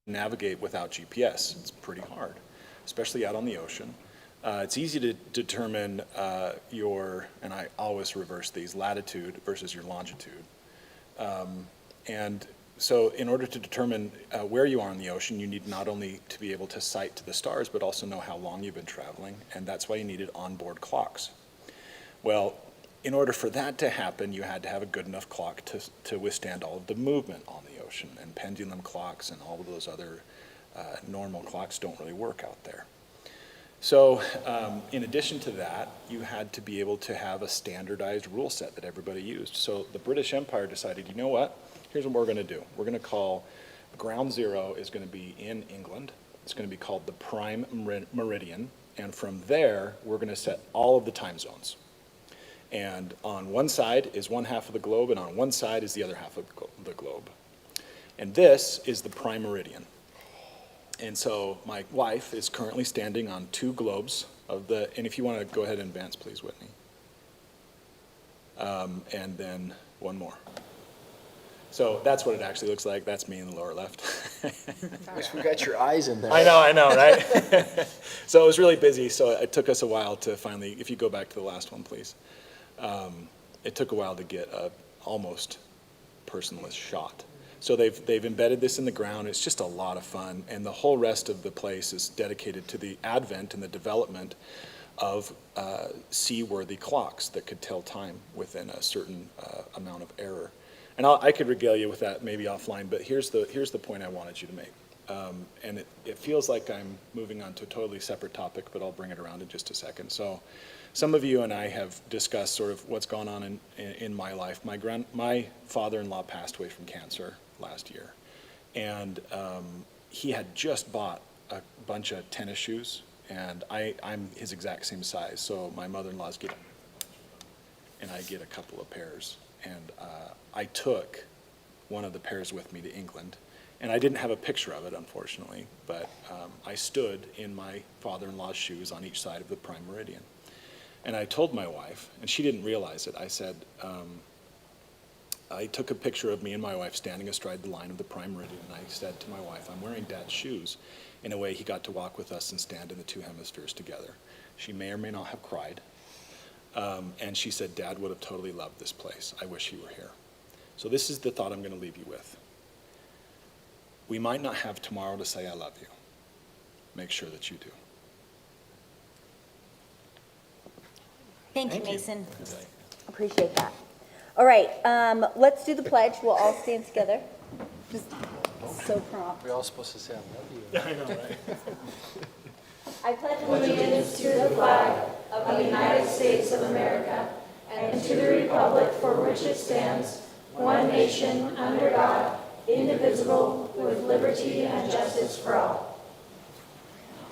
navigate without GPS. It's pretty hard, especially out on the ocean. It's easy to determine and I always reverse these, latitude versus your longitude. And so in order to determine where you are in the ocean, you need not only to be able to sight to the stars, but also know how long you've been traveling, and that's why you needed onboard clocks. Well, in order for that to happen, you had to have a good enough clock to withstand all of the movement on the ocean, and pendulum clocks and all of those other normal clocks don't really work out there. So in addition to that, you had to be able to have a standardized rule set that everybody used. So the British Empire decided, you know what, here's what we're going to do. We're going to call ground zero is going to be in England. It's going to be called the prime meridian, and from there, we're going to set all of the time zones. And on one side is one half of the globe, and on one side is the other half of the globe. And this is the prime meridian. And so my wife is currently standing on two globes and if you want to go ahead and advance, please, Whitney. And then one more. So that's what it actually looks like. That's me in the lower left. Wish we got your eyes in there. I know, right? So it was really busy, so it took us a while to finally, if you go back to the last one, please. It took a while to get a almost personless shot. So they've embedded this in the ground. It's just a lot of fun, and the whole rest of the place is dedicated to the advent and the development of seaworthy clocks that could tell time within a certain amount of error. And I could regale you with that maybe offline, but here's the point I wanted you to make. And it feels like I'm moving on to a totally separate topic, but I'll bring it around in just a second. So some of you and I have discussed sort of what's gone on in my life. My father-in-law passed away from cancer last year, and he had just bought a bunch of tennis shoes, and I'm his exact same size, so my mother-in-law's getting, and I get a couple of pairs, and I took one of the pairs with me to England, and I didn't have a picture of it, unfortunately, but I stood in my father-in-law's shoes on each side of the prime meridian. And I told my wife, and she didn't realize it, I said, I took a picture of me and my wife standing astride the line of the prime meridian, and I said to my wife, I'm wearing Dad's shoes. In a way, he got to walk with us and stand in the two hemispheres together. She may or may not have cried. And she said, Dad would have totally loved this place. I wish he were here. So this is the thought I'm going to leave you with. We might not have tomorrow to say I love you. Make sure that you do. Thank you, Mason. Appreciate that. All right, let's do the pledge. We'll all stand together. Just so prompt. We're all supposed to say I love you. I know, right? I pledge allegiance to the flag of the United States of America and to the republic for which it stands, one nation, under God, indivisible, with liberty and justice for all.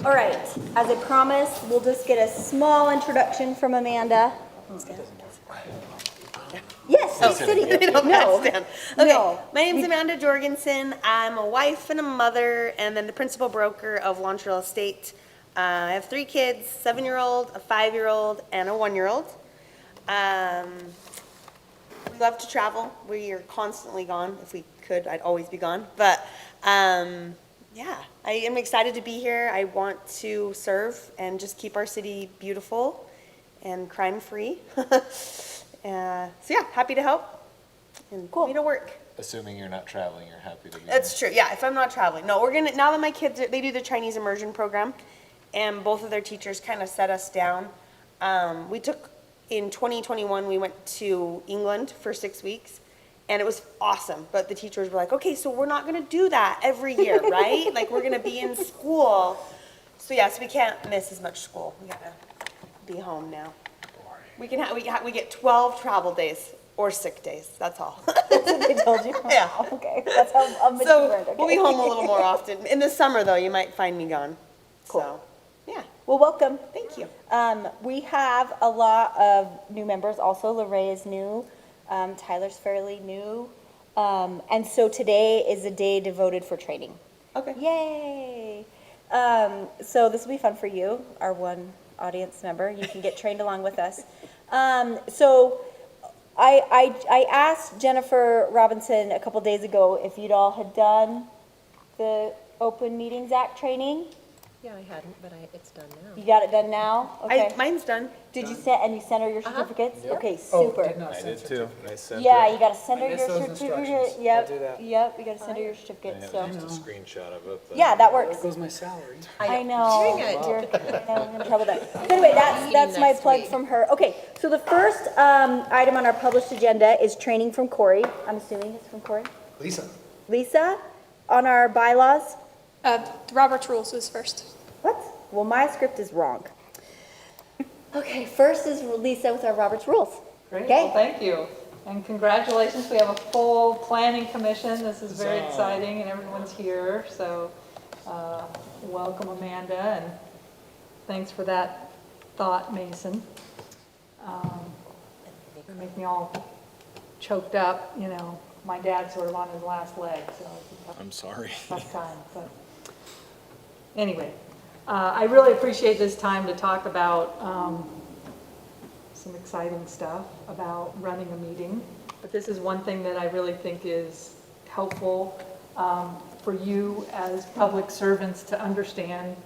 All right, as I promised, we'll just get a small introduction from Amanda. Yes, she's sitting. No. Okay, No. my name's Amanda Jorgensen. I'm a wife and a mother, and then the principal broker of Launchville Estate. I have 3 kids, 7-year-old, a 5-year-old, and a 1-year-old. We love to travel. We are constantly gone. If we could, I'd always be gone. But yeah, I am excited to be here. I want to serve and just keep our city beautiful and crime-free. So yeah, happy to help and Cool. me to work. Assuming you're not traveling, you're happy to be That's true. Yeah, if I'm not traveling. No, we're gonna, now that my kids, they do the Chinese immersion program, and both of their teachers kind of set us down. In 2021, we went to England for 6 weeks, and it was awesome. But the teachers were like, okay, so we're not gonna do that every year, right? Like, we're gonna be in school. So yes, we can't miss as much school. We gotta be home now. We get 12 travel days or sick days, that's all. That's what they told you? Yeah. Oh, okay, that's how much you So learned, okay. we'll be home a little more often. In the summer, though, you might find me gone. Cool. So, yeah, Well, welcome. thank you. We have a lot of new members also. Lorraine is new. Tyler's fairly new. And so today is a day devoted for training. Okay. Yay! So this will be fun for you, our one audience member. You can get trained along with us. So I asked Jennifer Robinson a couple days ago if you'd all had done the Open Meetings Act training? Yeah, I hadn't, but it's done now. You got it done now? Okay. Mine's done. Did you send, you sent her your certificates? Okay, Oh, super. did not I send did too. I sent Yeah, it. you gotta send her I your missed those certificate. instructions. I'll Yep, do that. yep, you gotta send her your I certificate, have so. just a screenshot of it. but- Yeah, that There works. goes my salary. I know. Dang it. I'm in trouble there. So anyway, that's my next plug week. from her. Okay, so the first item on our published agenda is training from Corey. I'm assuming it's from Corey. Lisa. Lisa, on our bylaws. Robert's Rules is first. What? Well, my script is wrong. Okay, first is Lisa with our Robert's Rules. Great, Okay. well, thank you. And congratulations, we have a full planning commission. This is very exciting and everyone's here. So welcome Amanda and thanks for that thought, Mason. You make me all choked up, you know. My dad's sort of on his last leg, so it's a tough I'm sorry. tough time, but anyway, I really appreciate this time to talk about some exciting stuff about running a meeting. But this is one thing that I really think is helpful for you as public servants to understand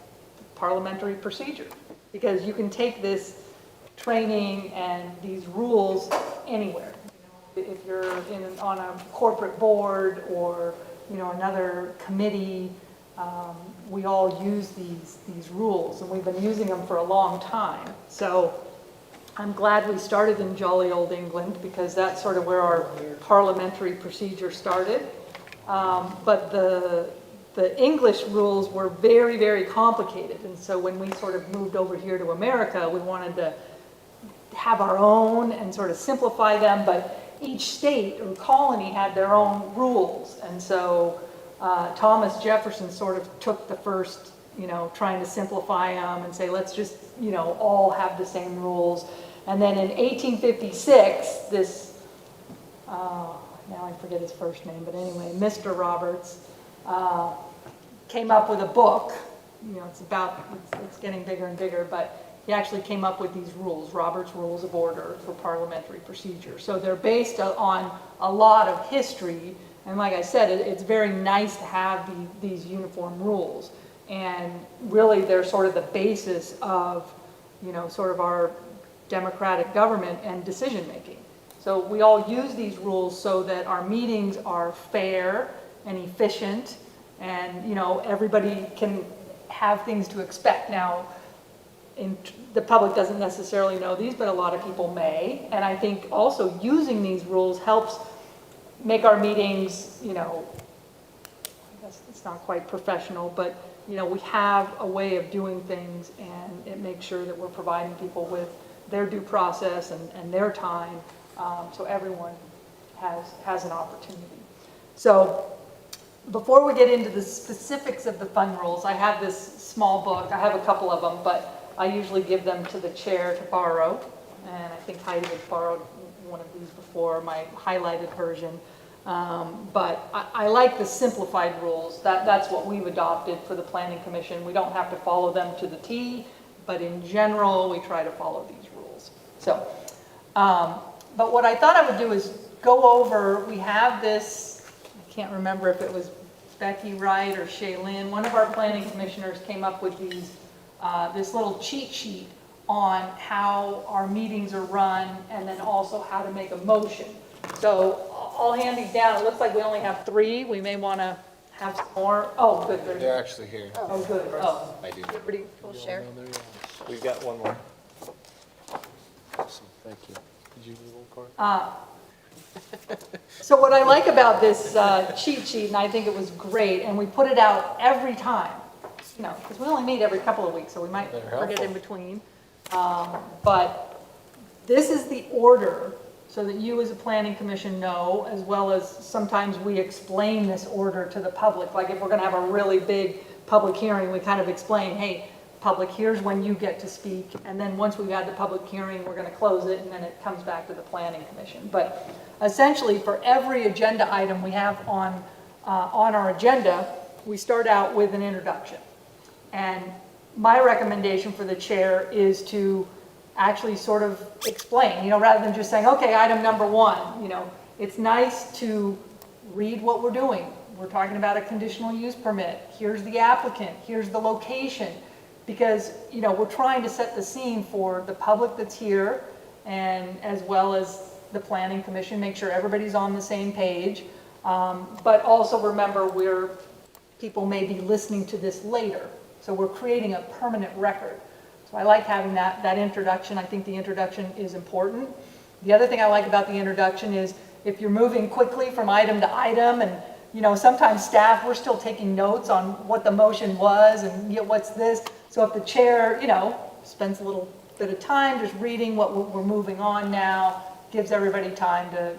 parliamentary procedure. Because you can take this training and these rules anywhere. If you're on a corporate board or, you know, another committee, we all use these rules, and we've been using them for a long time. So I'm glad we started in jolly old England, because that's sort of where our parliamentary procedure started. But the English rules were very, very complicated, and so when we sort of moved over here to America, we wanted to have our own and sort of simplify them, but each state or colony had their own rules, and so Thomas Jefferson sort of took the first, you know, trying to simplify them and say, let's just, you know, all have the same rules. And then in 1856, this, now I forget his first name, but anyway, Mr. Roberts came up with a book. You know, it's getting bigger and bigger, but he actually came up with these rules, Robert's Rules of Order for Parliamentary Procedure. So they're based on a lot of history, and like I said, it's very nice to have these uniform rules. And really, they're sort of the basis of, you know, sort of our democratic government and decision-making. So we all use these rules so that our meetings are fair and efficient, and, you know, everybody can have things to expect. Now, the public doesn't necessarily know these, but a lot of people may. And I think also using these rules helps make our meetings, you know, I guess it's not quite professional, but, you know, we have a way of doing things, and it makes sure that we're providing people with their due process and their time, so everyone has an opportunity. So before we get into the specifics of the fund rules, I have this small book. I have a couple of them, but I usually give them to the chair to borrow, and I think Heidi has borrowed one of these before, my highlighted version. But I like the simplified rules. That's what we've adopted for the Planning Commission. We don't have to follow them to the T, but in general, we try to follow these rules. So, but what I thought I would do is go over, we have this, I can't remember if it was Becky Wright or Shaylin, one of our planning commissioners came up with these this little cheat sheet on how our meetings are run, and then also how to make a motion. So I'll hand these down. It looks like we only have 3. We may want to have some more. Oh, good. They're actually here. Oh, good. Oh, I do. everybody. We'll share. We've got one more. Awesome, thank you. Did you need one, Corey? So what I like about this cheat sheet, and I think it was great, and we put it out every time, you know, because we only meet every couple of weeks, so we might forget in between. But this is the order, so that you as a planning commission know, as well as sometimes we explain this order to the public. Like if we're going to have a really big public hearing, we kind of explain, hey, public, here's when you get to speak, and then once we've had the public hearing, we're going to close it, and then it comes back to the planning commission. But essentially, for every agenda item we have on our agenda, we start out with an introduction. And my recommendation for the chair is to actually sort of explain, you know, rather than just saying, okay, item number 1, you know, it's nice to read what we're doing, we're talking about a conditional use permit. Here's the applicant, here's the location. Because, we're trying to set the scene for the public that's here and as well as the planning commission, make sure everybody's on the same page. But also remember, people may be listening to this later. So we're creating a permanent record. So I like having that introduction. I think the introduction is important. The other thing I like about the introduction is if you're moving quickly from item to item and, sometimes staff, we're still taking notes on what the motion was and what's this. So if the chair, spends a little bit of time just reading what we're moving on now, gives everybody time to,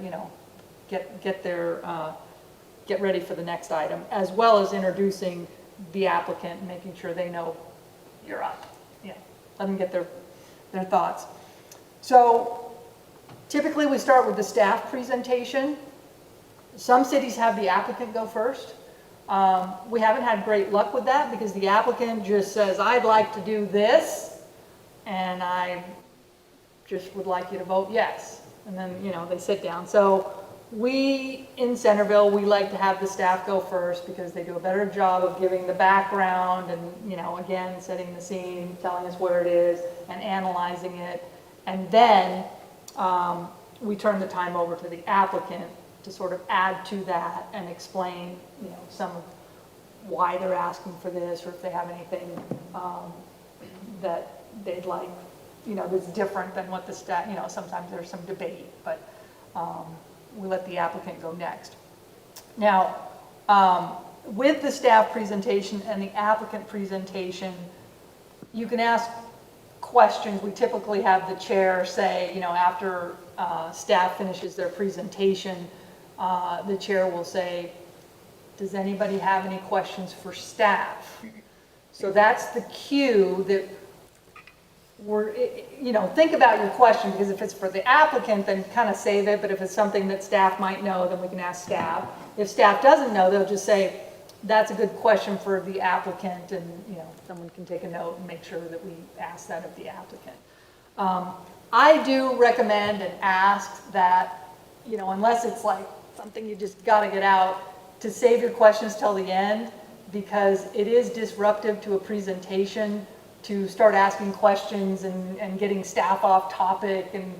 get ready for the next item, as well as introducing the applicant and making sure they know you're up. Let them get their thoughts. So typically we start with the staff presentation. Some cities have the applicant go first. We haven't had great luck with that because the applicant just says, I'd like to do this, and I just would like you to vote yes. And then, they sit down. So we, in Centerville, we like to have the staff go first because they do a better job of giving the background and, again, setting the scene, telling us where it is, and analyzing it. And then we turn the time over to the applicant to sort of add to that and explain, some of why they're asking for this, or if they have anything that they'd like, that's different than what the staff, sometimes there's some debate, but we let the applicant go next. Now, with the staff presentation and the applicant presentation, you can ask questions. We typically have the chair say, after staff finishes their presentation, the chair will say, does anybody have any questions for staff? So that's the cue that think about your question, because if it's for the applicant, then kind of save it, but if it's something that staff might know, then we can ask staff. If staff doesn't know, they'll just say, that's a good question for the applicant, and someone can take a note and make sure that we ask that of the applicant. I do recommend and ask that, unless it's like something you just got to get out, to save your questions till the end, because it is disruptive to a presentation to start asking questions and getting staff off topic, and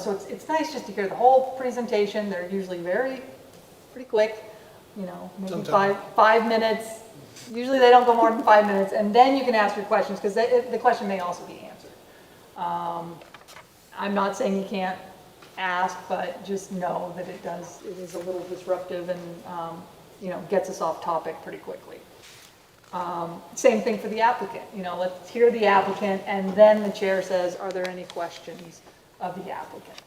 so it's nice just to hear the whole presentation. They're usually pretty quick, maybe five minutes. Usually they don't go more than 5 minutes, and then you can ask your questions, because the question may also be answered. I'm not saying you can't ask, but just know that it is a little disruptive and gets us off topic pretty quickly. Same thing for the applicant. Let's hear the applicant, and then the chair says, are there any questions of the applicant?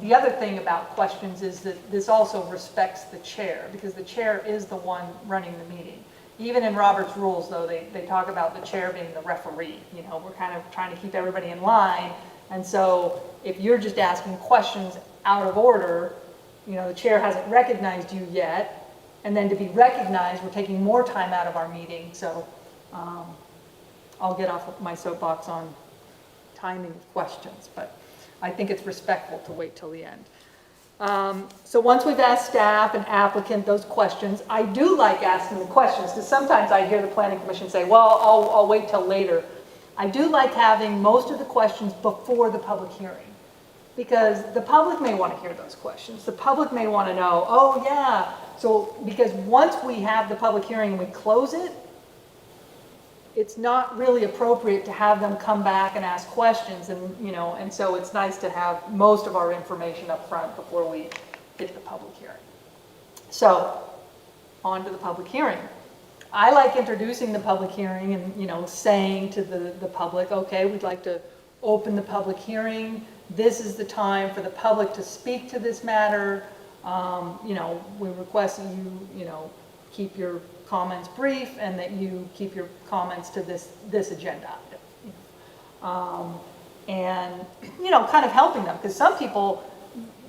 The other thing about questions is that this also respects the chair, because the chair is the one running the meeting. Even in Robert's rules, though, they talk about the chair being the referee. We're kind of trying to keep everybody in line, and so if you're just asking questions out of order, the chair hasn't recognized you yet, and then to be recognized, we're taking more time out of our meeting. So I'll get off of my soapbox on timing of questions, but I think it's respectful to wait till the end. So once we've asked staff and applicant those questions, I do like asking the questions, because sometimes I hear the planning commission say, well, I'll wait till later. I do like having most of the questions before the public hearing, because the public may want to hear those questions. The public may want to know, oh yeah. So, because once we have the public hearing and we close it, it's not really appropriate to have them come back and ask questions, and so it's nice to have most of our information up front before we hit the public hearing. So, on to the public hearing. I like introducing the public hearing and, saying to the public, okay, we'd like to open the public hearing. This is the time for the public to speak to this matter. We request that you, keep your comments brief, and that you keep your comments to this agenda item. And, kind of helping them, because some people,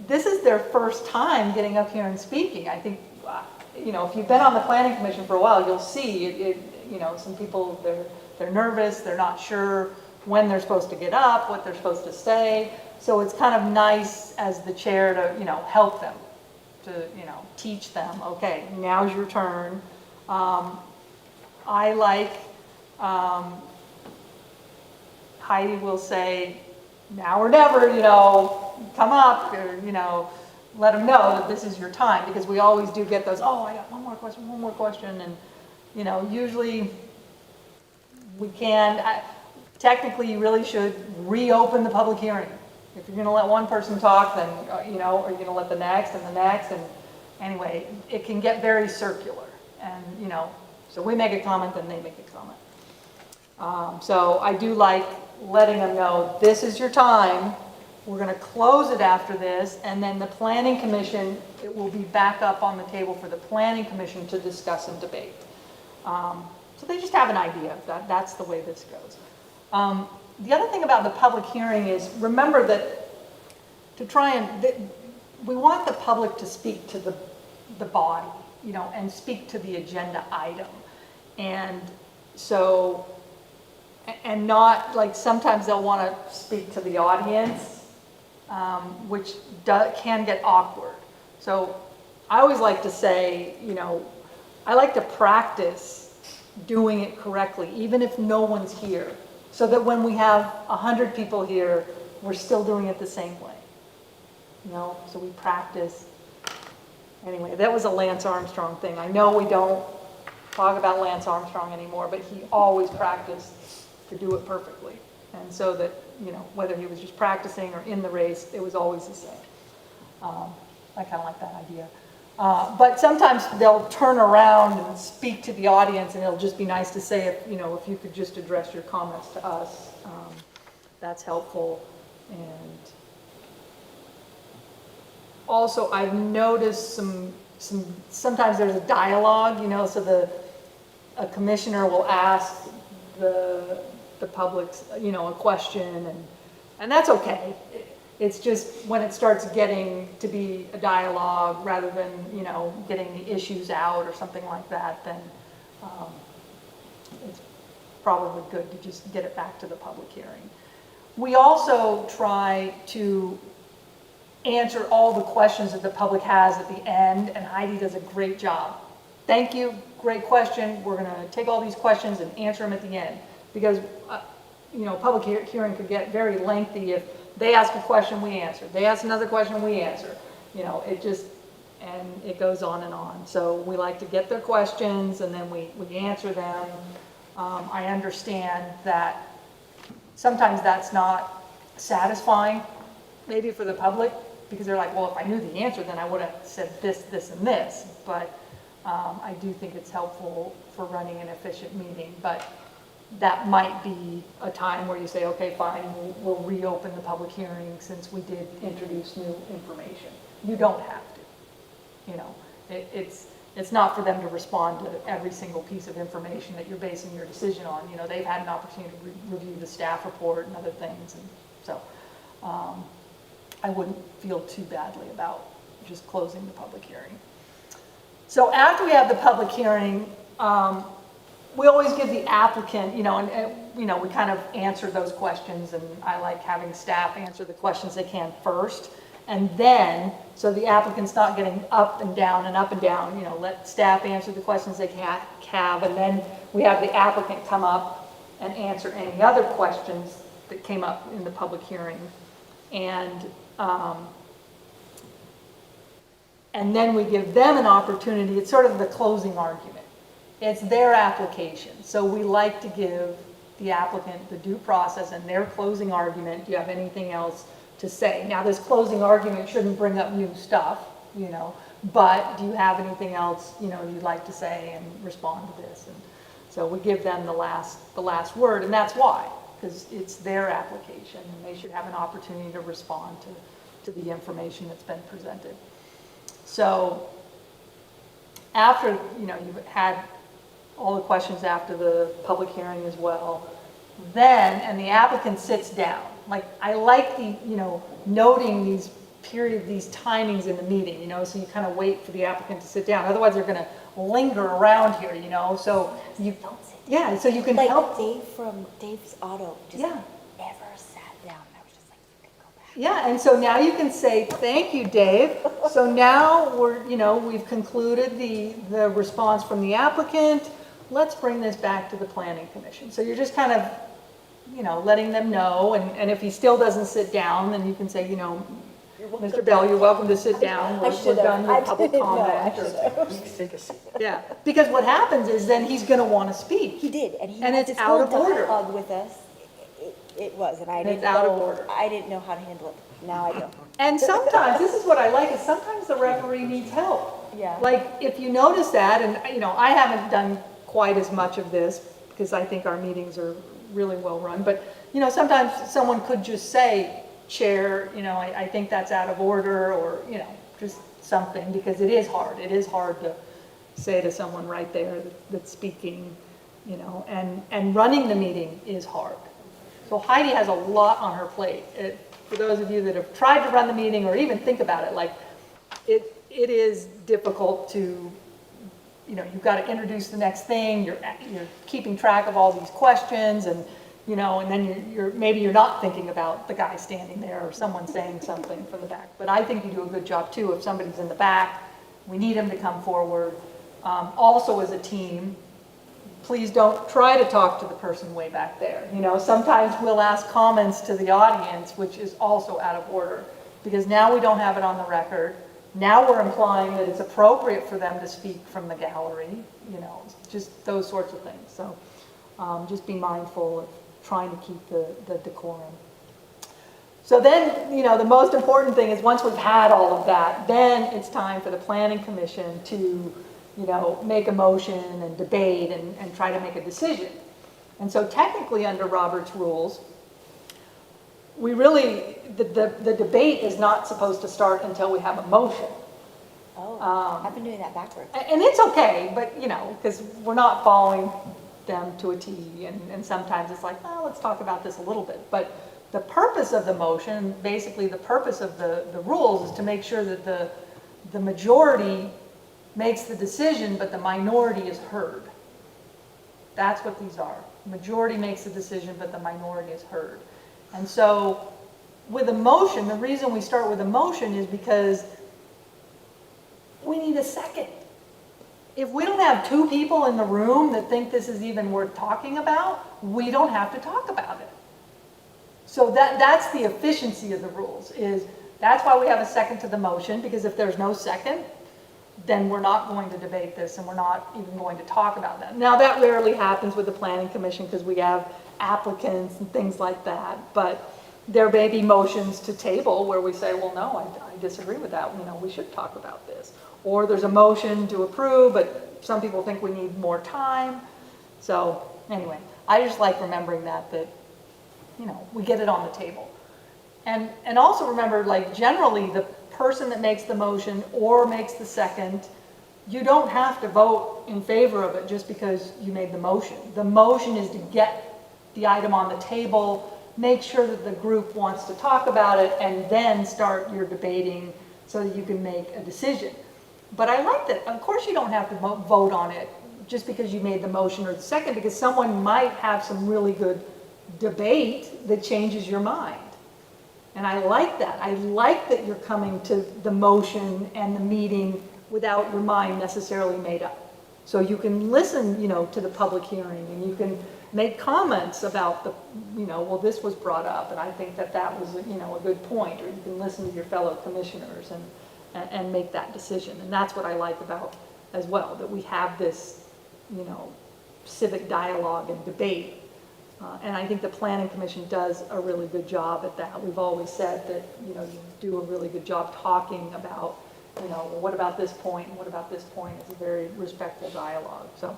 this is their first time getting up here and speaking. I think, if you've been on the planning commission for a while, you'll see some people, they're nervous, they're not sure when they're supposed to get up, what they're supposed to say. So it's kind of nice as the chair to, help them. teach them, okay, now's your turn. I like, Heidi will say, now or never, come up, or, let them know that this is your time, because we always do get those, oh, I got one more question, and, usually we can, technically, you really should reopen the public hearing. If you're gonna let one person talk, then, are you gonna let the next, and anyway, it can get very circular, and, so we make a comment, then they make a comment. So I do like letting them know, this is your time, we're gonna close it after this, and then the planning commission, it will be back up on the table for the planning commission to discuss and debate. So they just have an idea, that's the way this goes. The other thing about the public hearing is, remember that we want the public to speak to the body, and speak to the agenda item. And so, and not, like, sometimes they'll want to speak to the audience, which can get awkward. So I always like to say, I like to practice doing it correctly, even if no one's here, so that when we have 100 people here, we're still doing it the same way. So we practice. Anyway, that was a Lance Armstrong thing. I know we don't talk about Lance Armstrong anymore, but he always practiced to do it perfectly. And so that, whether he was just practicing or in the race, it was always the same. I kind of like that idea. But sometimes they'll turn around and speak to the audience, and it'll just be nice to say, if you could just address your comments to us, that's helpful. And also, I've noticed sometimes there's a dialogue, so a commissioner will ask the public's, a question, and that's okay. It's just when it starts getting to be a dialogue rather than, getting the issues out or something like that, then it's probably good to just get it back to the public hearing. We also try to answer all the questions that the public has at the end, and Heidi does a great job. Thank you, great question. We're gonna take all these questions and answer them at the end, because public hearing could get very lengthy if they ask a question, we answer. They ask another question, we answer. And it goes on and on. So we like to get their questions, and then we answer them. I understand that sometimes that's not satisfying, maybe for the public, because they're like, well, if I knew the answer, then I would have said this, this, and this. But I do think it's helpful for running an efficient meeting. But that might be a time where you say, okay, fine, we'll reopen the public hearing since we did introduce new information. You don't have to. It's not for them to respond to every single piece of information that you're basing your decision on. They've had an opportunity to review the staff report and other things. And so I wouldn't feel too badly about just closing the public hearing. So after we have the public hearing, we always give the applicant, we kind of answer those questions, and I like having staff answer the questions they can first. And then, so the applicant's not getting up and down, let staff answer the questions they have, and then we have the applicant come up and answer any other questions that came up in the public hearing. And then we give them an opportunity. It's sort of the closing argument. It's their application. So we like to give the applicant the due process and their closing argument. Do you have anything else to say? Now, this closing argument shouldn't bring up new stuff, but do you have anything else, you'd like to say and respond to this? And so we give them the last word, and that's why, because it's their application, and they should have an opportunity to respond to the information that's been presented. So after, you've had all the questions after the public hearing as well, then, and the applicant sits down. Like, I like the, noting these timings in the meeting, so you kind of wait for the applicant to sit down. Otherwise, they're going to linger around here, so you, yeah, so you can help. Dave from Dave's Auto just Yeah. never sat down. I was just like, you can go back. Yeah, and so now you can say, thank you, Dave. So now we've concluded the response from the applicant. Let's bring this back to the planning commission. So you're just kind of, letting them know, and if he still doesn't sit down, then you can say, Mr. Bell, you're welcome to sit down. We're done with public comment. Take a seat. Yeah, because what happens is then he's gonna wanna speak. He did, and he And had it's this out whole of order. dialogue with us. It was, and I And didn't it's out of know, order. I didn't know how to handle it. Now I do. And sometimes, this is what I like, is sometimes the referee needs help. Yeah. Like, if you notice that, and, I haven't done quite as much of this, because I think our meetings are really well run, but, sometimes someone could just say, Chair, I think that's out of order, or, just something, because it is hard. It is hard to say to someone right there that's speaking, and running the meeting is hard. So Heidi has a lot on her plate. For those of you that have tried to run the meeting or even think about it, like, it is difficult to, you've got to introduce the next thing, you're keeping track of all these questions, and, and then maybe you're not thinking about the guy standing there or someone saying something from the back. But I think you do a good job too. If somebody's in the back, we need them to come forward. Also as a team, please don't try to talk to the person way back there. Sometimes we'll ask comments to the audience, which is also out of order, because now we don't have it on the record. Now we're implying that it's appropriate for them to speak from the gallery, just those sorts of things. So just be mindful of trying to keep the decorum. So then, the most important thing is once we've had all of that, then it's time for the planning commission to make a motion and debate and try to make a decision. And so technically under Robert's rules, we really, the debate is not supposed to start until we have a motion. Oh, I've been doing that backwards. And it's okay, but, because we're not following them to a T, and sometimes it's like, oh, let's talk about this a little bit. But the purpose of the motion, basically the purpose of the rules is to make sure that the majority makes the decision, but the minority is heard. That's what these are. Majority makes the decision, but the minority is heard. And so with a motion, the reason we start with a motion is because we need a second. If we don't have two people in the room that think this is even worth talking about, we don't have to talk about it. So that's the efficiency of the rules, that's why we have a second to the motion, because if there's no second, then we're not going to debate this and we're not even going to talk about that. Now, that rarely happens with the planning commission because we have applicants and things like that, but there may be motions to table where we say, well, no, I disagree with that. We should talk about this. Or there's a motion to approve, but some people think we need more time. So anyway, I just like remembering that we get it on the table. And also remember, like, generally the person that makes the motion or makes the second, you don't have to vote in favor of it just because you made the motion. The motion is to get the item on the table, make sure that the group wants to talk about it, and then start your debating so that you can make a decision. But I like that. Of course you don't have to vote on it just because you made the motion or the second, because someone might have some really good debate that changes your mind. And I like that. I like that you're coming to the motion and the meeting without your mind necessarily made up. So you can listen, to the public hearing, and you can make comments about well, this was brought up, and I think that was, a good point. Or you can listen to your fellow commissioners and make that decision. And that's what I like about as well, that we have this, civic dialogue and debate. And I think the Planning Commission does a really good job at that. We've always said that, you do a really good job talking about, well, what about this point and what about this point? It's a very respectful dialogue. So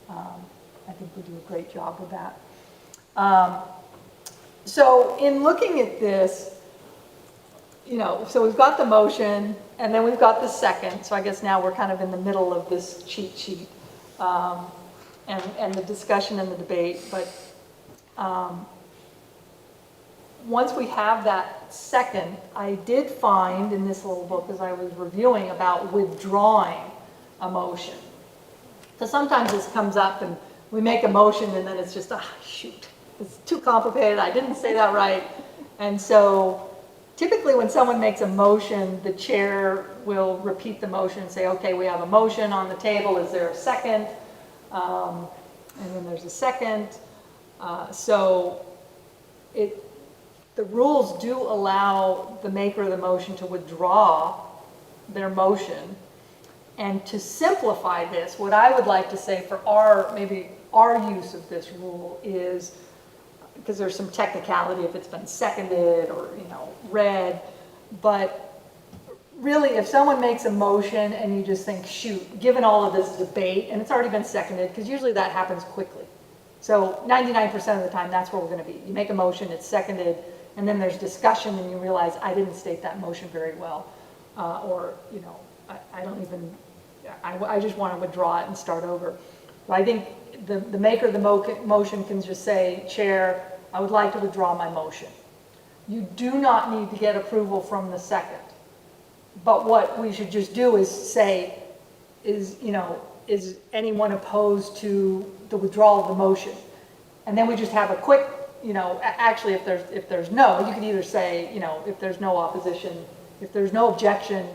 I think we do a great job with that. So in looking at this, so we've got the motion and then we've got the second. So I guess now we're kind of in the middle of this cheat sheet and the discussion and the debate. But once we have that second, I did find in this little book as I was reviewing about withdrawing a motion. Because sometimes this comes up and we make a motion and then it's just, shoot, it's too complicated, I didn't say that right. And so typically when someone makes a motion, the chair will repeat the motion and say, okay, we have a motion on the table, is there a second? And then there's a second. So the rules do allow the maker of the motion to withdraw their motion. And to simplify this, what I would like to say for maybe our use of this rule is, because there's some technicality if it's been seconded or, read, but really if someone makes a motion and you just think, shoot, given all of this debate, and it's already been seconded, because usually that happens quickly. So 99% of the time, that's where we're going to be. You make a motion, it's seconded, and then there's discussion and you realize I didn't state that motion very well. Or, I don't even, I just want to withdraw it and start over. But I think the maker of the motion can just say, Chair, I would like to withdraw my motion. You do not need to get approval from the second. But what we should just do is say, is anyone opposed to the withdrawal of the motion? And then we just have a quick, actually if there's no, you can either say, if there's no opposition, if there's no objection,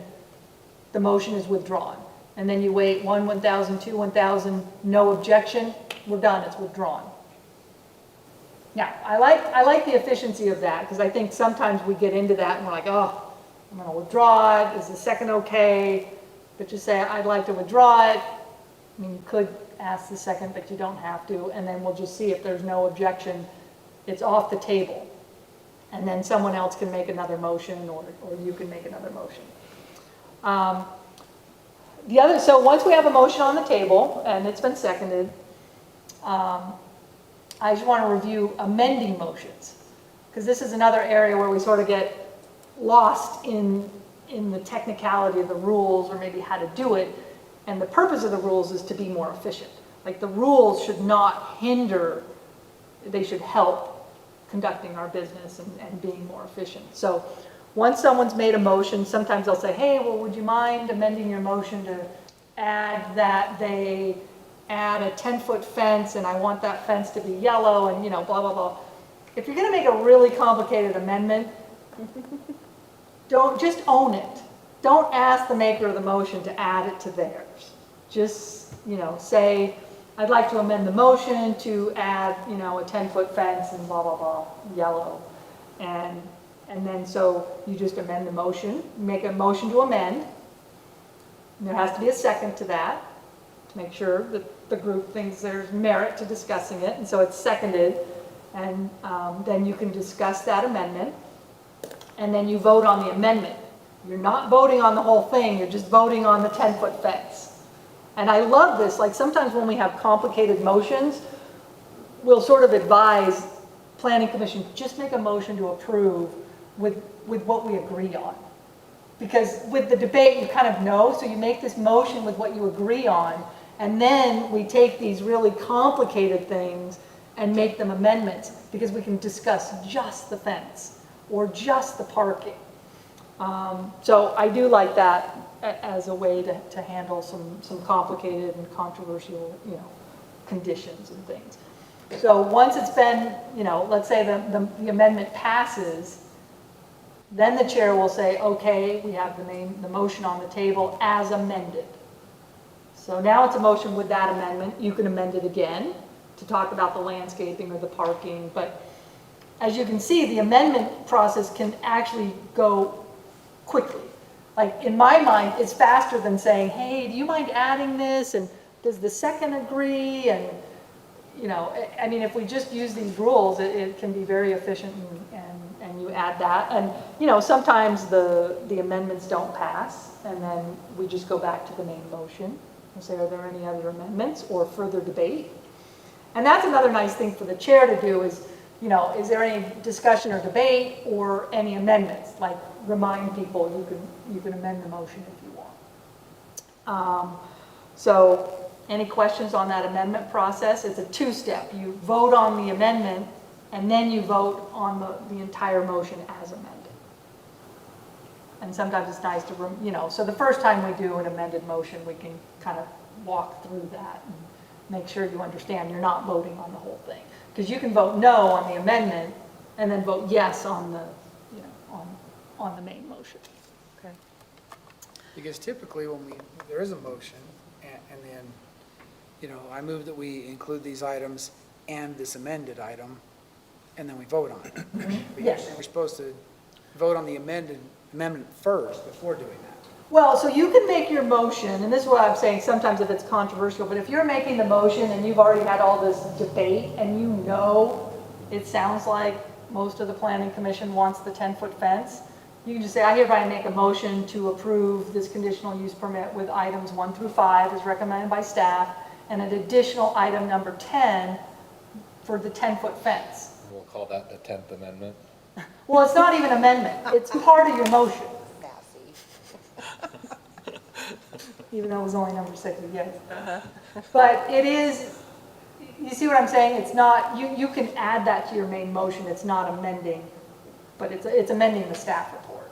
the motion is withdrawn. And then you wait 1,000, 2, 1,000, no objection, we're done, it's withdrawn. Now, I like the efficiency of that, because I think sometimes we get into that and we're like, oh, I'm going to withdraw it, is the second okay? But just say, I'd like to withdraw it. I mean, you could ask the second, but you don't have to, and then we'll just see if there's no objection, it's off the table. And then someone else can make another motion, or you can make another motion. So once we have a motion on the table, and it's been seconded, I just want to review amending motions, because this is another area where we sort of get lost in the technicality of the rules, or maybe how to do it. And the purpose of the rules is to be more efficient. Like, the rules should not hinder, they should help conducting our business and being more efficient. So once someone's made a motion, sometimes they'll say, hey, well, would you mind amending your motion to add that they add a 10-foot fence, and I want that fence to be yellow, and blah, blah, blah. If you're going to make a really complicated amendment, just own it. Don't ask the maker of the motion to add it to theirs. Just, say, I'd like to amend the motion to add, a 10-foot fence and blah, blah, blah, yellow. And then so you just amend the motion, make a motion to amend. And there has to be a second to that, to make sure that the group thinks there's merit to discussing it. And so it's seconded, and then you can discuss that amendment. And then you vote on the amendment. You're not voting on the whole thing, you're just voting on the 10-foot fence. And I love this, like sometimes when we have complicated motions, we'll sort of advise Planning Commission, just make a motion to approve with what we agree on. Because with the debate, you kind of know, so you make this motion with what you agree on, and then we take these really complicated things and make them amendments, because we can discuss just the fence or just the parking. So I do like that as a way to handle some complicated and controversial, conditions and things. So once it's been, let's say the amendment passes, then the chair will say, okay, we have the motion on the table as amended. So now it's a motion with that amendment. You can amend it again to talk about the landscaping or the parking, but as you can see, the amendment process can actually go quickly. Like, in my mind, it's faster than saying, hey, do you mind adding this? And does the second agree? And, I mean, if we just use these rules, it can be very efficient, and you add that. And, sometimes the amendments don't pass, and then we just go back to the main motion and say, are there any other amendments or further debate? And that's another nice thing for the chair to do is, is there any discussion or debate or any amendments? Like, remind people you can amend the motion if you want. So any questions on that amendment process? It's a two-step. You vote on the amendment, and then you vote on the entire motion as amended. And sometimes it's nice to, so the first time we do an amended motion, we can kind of walk through that and make sure you understand you're not voting on the whole thing. Because you can vote no on the amendment and then vote yes on the, on the main motion. Okay. Because typically when there is a motion, and then, I move that we include these items and this amended item, and then we vote on it. Yes. We're supposed to vote on the amendment first before doing that. Well, so you can make your motion, and this is what I'm saying, sometimes if it's controversial, but if you're making the motion and you've already had all this debate and you know it sounds like most of the planning commission wants the 10-foot fence, you can just say, I hereby make a motion to approve this conditional use permit with items 1 through 5 as recommended by staff, and an additional item number 10 for the 10-foot fence. We'll call that the 10th Amendment. Well, it's not even amendment, it's part of your motion. Even though it was only number 6, yes. But it is, you see what I'm saying? It's not, you can add that to your main motion, it's not amending, but it's amending the staff report,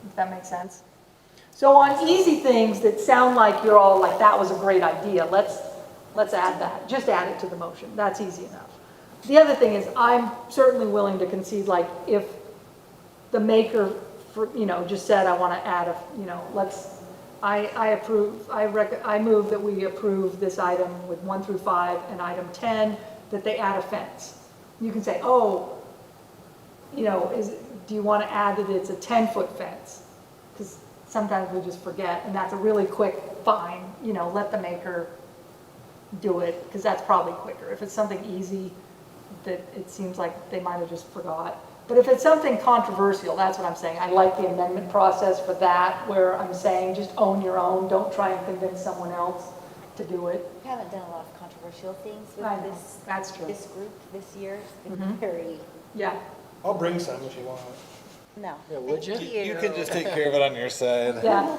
if that makes sense. So on easy things that sound like you're all like, that was a great idea, let's add that, just add it to the motion, that's easy enough. The other thing is, I'm certainly willing to concede, like, if the maker, just said, I want to add I approve, I move that we approve this item with 1 through 5 and item 10, that they add a fence. You can say, do you want to add that it's a 10-foot fence? Because sometimes we just forget, and that's a really quick fine, let the maker do it, because that's probably quicker. If it's something easy that it seems like they might have just forgot. But if it's something controversial, that's what I'm saying. I like the amendment process for that, where I'm saying just own your own. Don't try and convince someone else to do it. We haven't done a lot of controversial things I with know, that's true. this group this year. It's been very, Yeah. I'll bring some if you want. no. Yeah, would you? You can just take care of it on your side. Yeah.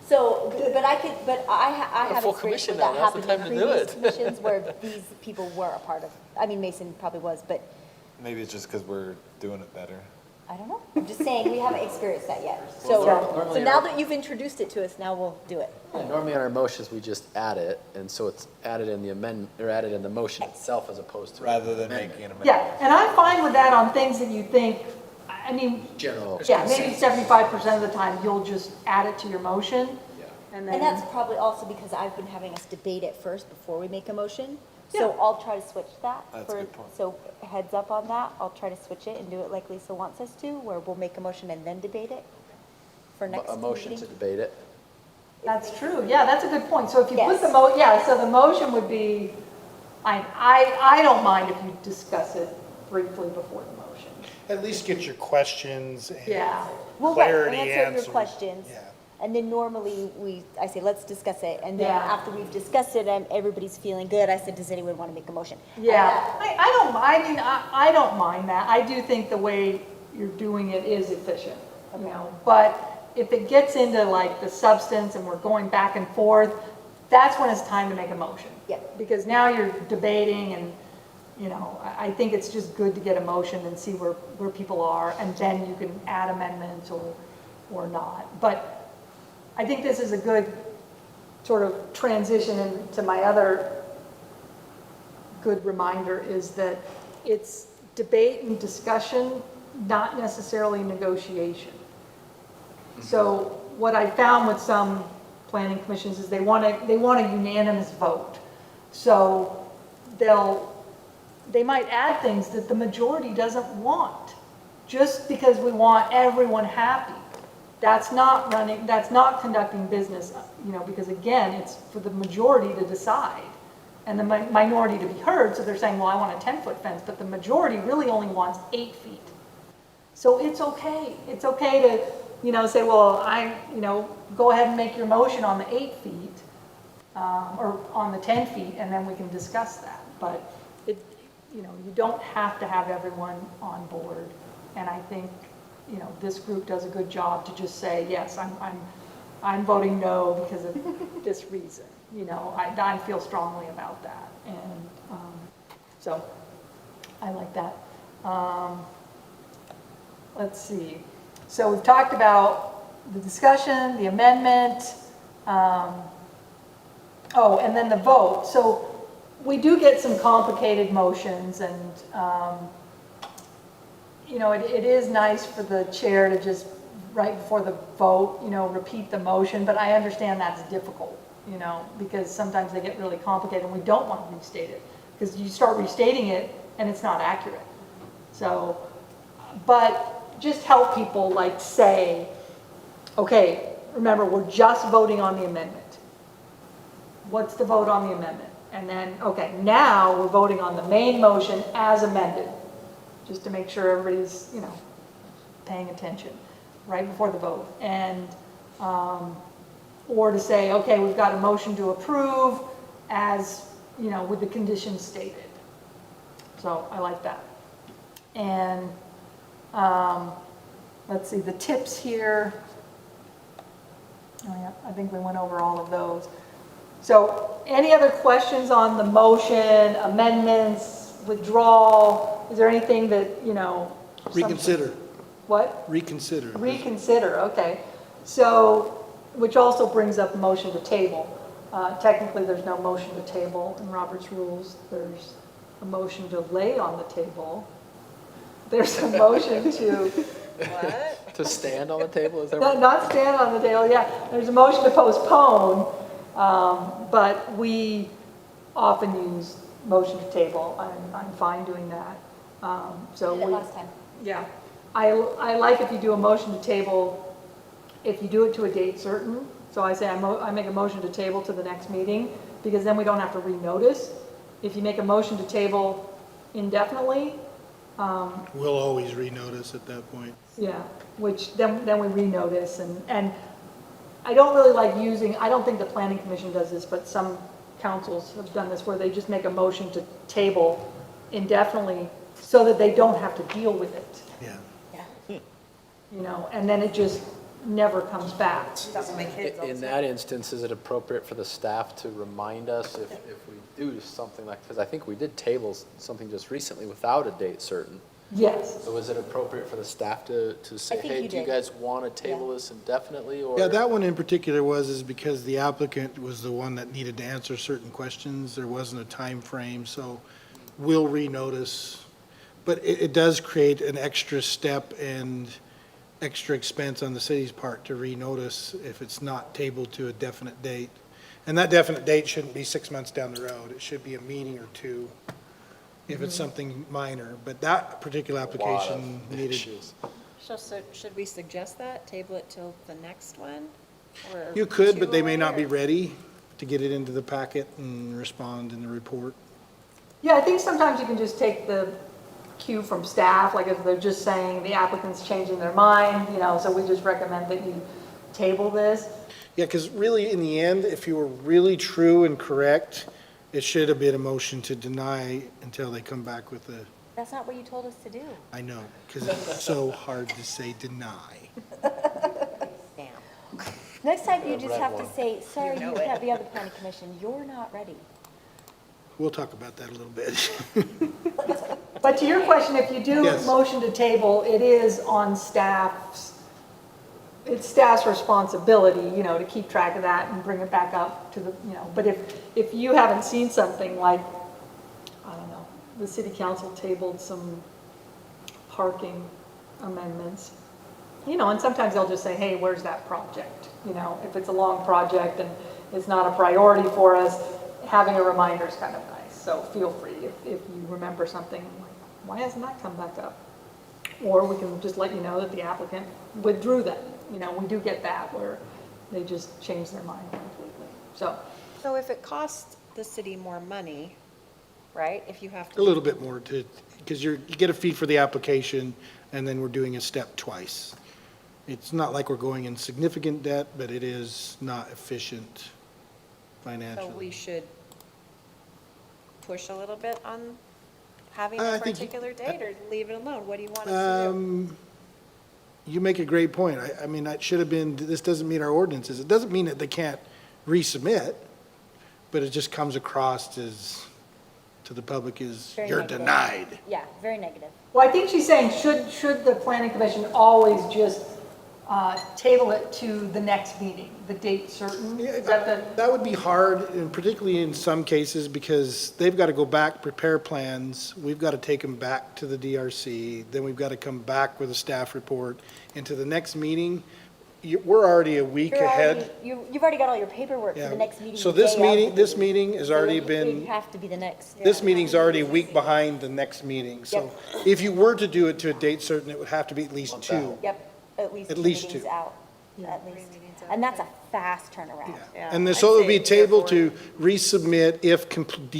So, but I have full experience commission where that now, that's the happened in time to do previous it. commissions where these people were a part of. I mean, Mason probably was, but Maybe it's just because we're doing it better. I don't know. I'm just saying, we haven't experienced that yet. Well, So normally now our- that you've introduced it to us, now we'll do it. Yeah, normally on our motions, we just add it, and so it's added in the amendment, or added in the motion itself as opposed to. Rather than amendment. making an amendment. Yeah, and I'm fine with that on things that you think, I mean, General. yeah, maybe 75% of the time, you'll just add it to your motion. Yeah. And And that's then, probably also because I've been having us debate it first before we make a motion. Yeah. So I'll try to switch that. That's a good point. So heads up on that. I'll try to switch it and do it like Lisa wants us to, where we'll make a motion and then debate it for next A motion to meeting. debate it. that's true, yeah, that's a good point. So if you put Yes. so the motion would be, I don't mind if you discuss it briefly before the motion. At least get your questions and Yeah. Well, right, clarity answer answers. your questions. Yeah. And then normally I say, let's discuss it. And then Yeah. after we've discussed it and everybody's feeling good, I said, does anyone want to make a motion? Yeah, I don't mind that. I do think the way you're doing it is efficient, But if it gets into like the substance and we're going back and forth, that's when it's time to make a motion. Yep. Because now you're debating and, I think it's just good to get a motion and see where people are, and then you can add amendments or not. But I think this is a good sort of transition into my other good reminder is that it's debate and discussion, not necessarily negotiation. So what I found with some planning commissions is they want a unanimous vote. So they might add things that the majority doesn't want, just because we want everyone happy. That's not conducting business, because again, it's for the majority to decide and the minority to be heard. So they're saying, well, I want a 10-foot fence, but the majority really only wants 8 feet. So it's okay. It's okay to, say, well, go ahead and make your motion on the 8 feet or on the 10 feet, and then we can discuss that. But you don't have to have everyone on board. And I think, this group does a good job to just say, yes, I'm voting no because of this reason. I feel strongly about that. And so I like that. Let's see. So we've talked about the discussion, the amendment, and then the vote. So we do get some complicated motions, and it is nice for the chair to just right before the vote, repeat the motion, but I understand that's difficult, because sometimes they get really complicated and we don't want to restate it, because you start restating it and it's not accurate. So, but just help people like say, okay, remember, we're just voting on the amendment. What's the vote on the amendment? And then, okay, now we're voting on the main motion as amended, just to make sure everybody's, paying attention right before the vote. And, or to say, okay, we've got a motion to approve as, with the conditions stated. So I like that. And let's see, the tips here. Oh yeah, I think we went over all of those. So any other questions on the motion, amendments, withdrawal? Is there anything that, Reconsider, What? reconsider. Reconsider, okay. So, which also brings up motion to table. Technically, there's no motion to table in Robert's rules. There's a motion to lay on the table. There's a motion to, what? To stand on the table, is that Not stand on the table, yeah. There's a motion to postpone, but we often use motion to table. I'm fine doing that. So Did it we, last time. yeah. I like if you do a motion to table, if you do it to a date certain. So I say I make a motion to table to the next meeting, because then we don't have to renotice. If you make a motion to table indefinitely, We'll always renotice at that point. yeah, which then we renotice, and I don't really like using, I don't think the planning commission does this, but some councils have done this where they just make a motion to table indefinitely so that they don't have to deal with it, Yeah. and then it just never comes back. That's what my kids all In say. that instance, is it appropriate for the staff to remind us if we do something like, because I think we did table something just recently without a date certain. Yes, So is it appropriate for the staff to say, think hey, you do you did. guys want to table this indefinitely, or? Yeah, that one in particular is because the applicant was the one that needed to answer certain questions. There wasn't a time frame, so we'll renotice. But it does create an extra step and extra expense on the city's part to renotice if it's not tabled to a definite date. And that definite date shouldn't be 6 months down the road. It should be a meeting or two if it's something minor. But that particular application needed. So should we suggest that, table it till the next one? Or You could, two but they may not be away, or- ready to get it into the packet and respond in the report. yeah, I think sometimes you can just take the cue from staff, like if they're just saying the applicant's changing their mind, so we just recommend that you table this. Yeah, because really, in the end, if you were really true and correct, it should have been a motion to deny until they come back with a, That's not what you told us to do. I know, because it's so hard to say deny. Damn. Next time you just red have one. to say, sorry, you can't be on the planning commission. You're not ready. We'll talk about that a little bit. But to your question, if you do Yes. motion to table, it is on it's staff's responsibility, to keep track of that and bring it back up to the, but if you haven't seen something like, I don't know, the city council tabled some parking amendments, and sometimes they'll just say, hey, where's that project? If it's a long project and it's not a priority for us, having a reminder is kind of nice. So feel free if you remember something, like, why hasn't that come back up? Or we can just let you know that the applicant withdrew that. We do get that where they just change their mind completely. So if it costs the city more money, right, if you have A to, little bit more because you get a fee for the application, and then we're doing a step twice. It's not like we're going in significant debt, but it is not efficient so financially. we should push a little bit on having I a think particular date, or leave it alone? What do you want us to do? You make a great point. I mean, that should have been, this doesn't meet our ordinances. It doesn't mean that they can't resubmit, but it just comes across as, to the public, as Very you're negative. denied. Yeah, very negative. Well, I think she's saying, should the planning commission always just table it to the next meeting, the date certain? Is that the? That would be hard, and particularly in some cases, because they've got to go back, prepare plans, we've got to take them back to the DRC, then we've got to come back with a staff report, and to the next meeting, we're already a week You're ahead. already- You've already got all your paperwork for Yeah. the next meeting. So the this day of the meeting, this meeting has So already it would been, have to be the next. this meeting's already a week behind the next meeting. So if you were to do it to a date certain, it would have to be at least two. Yep, at least At two least meetings two. out, at least. And that's a fast turnaround. Yeah, And I'd so it would be say 3 or table 4. to resubmit if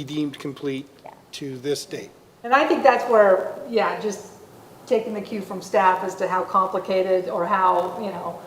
deemed complete Yeah. to this date. And I think that's where, yeah, just taking the cue from staff as to how complicated or how,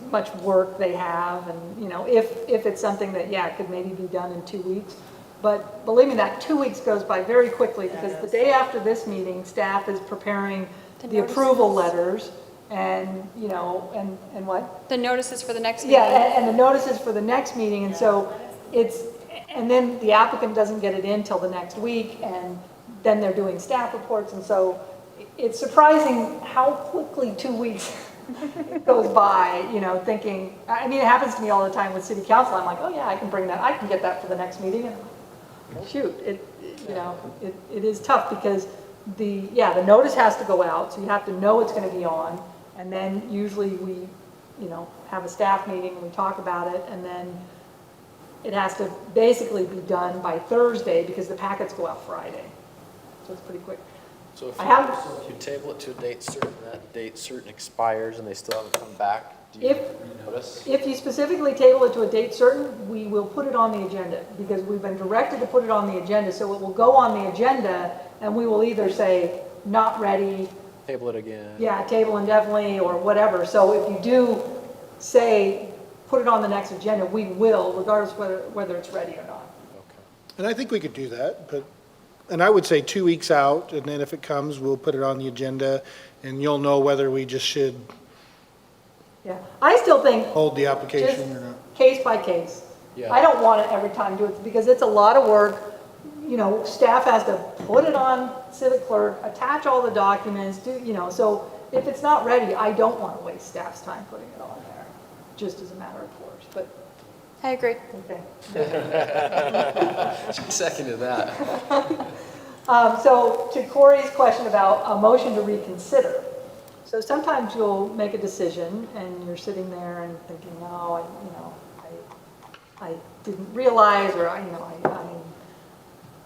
much work they have, and, if it's something that, yeah, could maybe be done in 2 weeks. But believe me, that 2 weeks goes by very quickly, because the day after this meeting, staff is preparing the approval letters, and, and what? The notices for the next meeting. Yeah, and the notices for the next meeting, and so and then the applicant doesn't get it in till the next week, and then they're doing staff reports, and so it's surprising how quickly 2 weeks goes by, thinking, I mean, it happens to me all the time with city council. I'm like, oh yeah, I can get that for the next meeting, and shoot, it is tough, because the notice has to go out, so you have to know it's gonna be on, and then usually we, have a staff meeting and we talk about it, and then it has to basically be done by Thursday, because the packets go out Friday. So it's pretty quick. So if I have- if you table it to a date certain, that date certain expires and they still haven't come back, do you If- renotice? If you specifically table it to a date certain, we will put it on the agenda, because we've been directed to put it on the agenda, so it will go on the agenda, and we will either say, not ready, Table it again? yeah, table indefinitely, or whatever. So if you do say, put it on the next agenda, we will, regardless whether it's ready or not. Okay. And I think we could do that, and I would say 2 weeks out, and then if it comes, we'll put it on the agenda, and you'll know whether we just should Yeah, I still think hold the just application or not. case by case. Yeah. I don't want it every time, do it, because it's a lot of work. Staff has to put it on Civic Clerk, attach all the documents, so if it's not ready, I don't want to waste staff's time putting it on there, just as a matter of course, but, I agree. okay. She seconded that. So to Corey's question about a motion to reconsider. So sometimes you'll make a decision and you're sitting there and thinking, no, I didn't realize, or I'm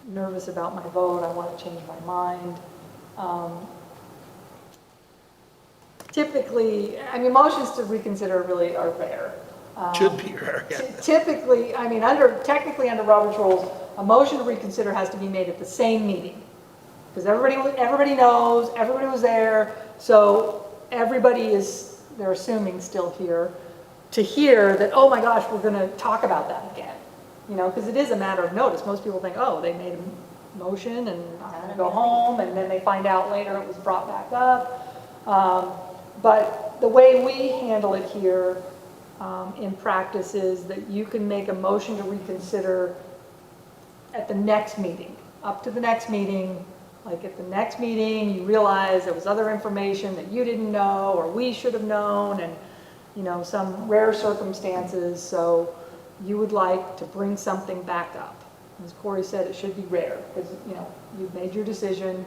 nervous about my vote, I want to change my mind. Typically, motions to reconsider really are rare. Should be rare, yeah. Typically, technically under Robert's rules, a motion to reconsider has to be made at the same meeting. Because everybody knows, everybody was there, so they're assuming still here, to hear that, oh my gosh, we're gonna talk about that again. Because it is a matter of notice. Most people think, oh, they made a motion and I'm gonna go home, and then they find out later it was brought back up. But the way we handle it here in practice is that you can make a motion to reconsider at the next meeting, up to the next meeting. Like at the next meeting, you realize there was other information that you didn't know or we should have known, and some rare circumstances, so you would like to bring something back up. As Corey said, it should be rare, because you've made your decision.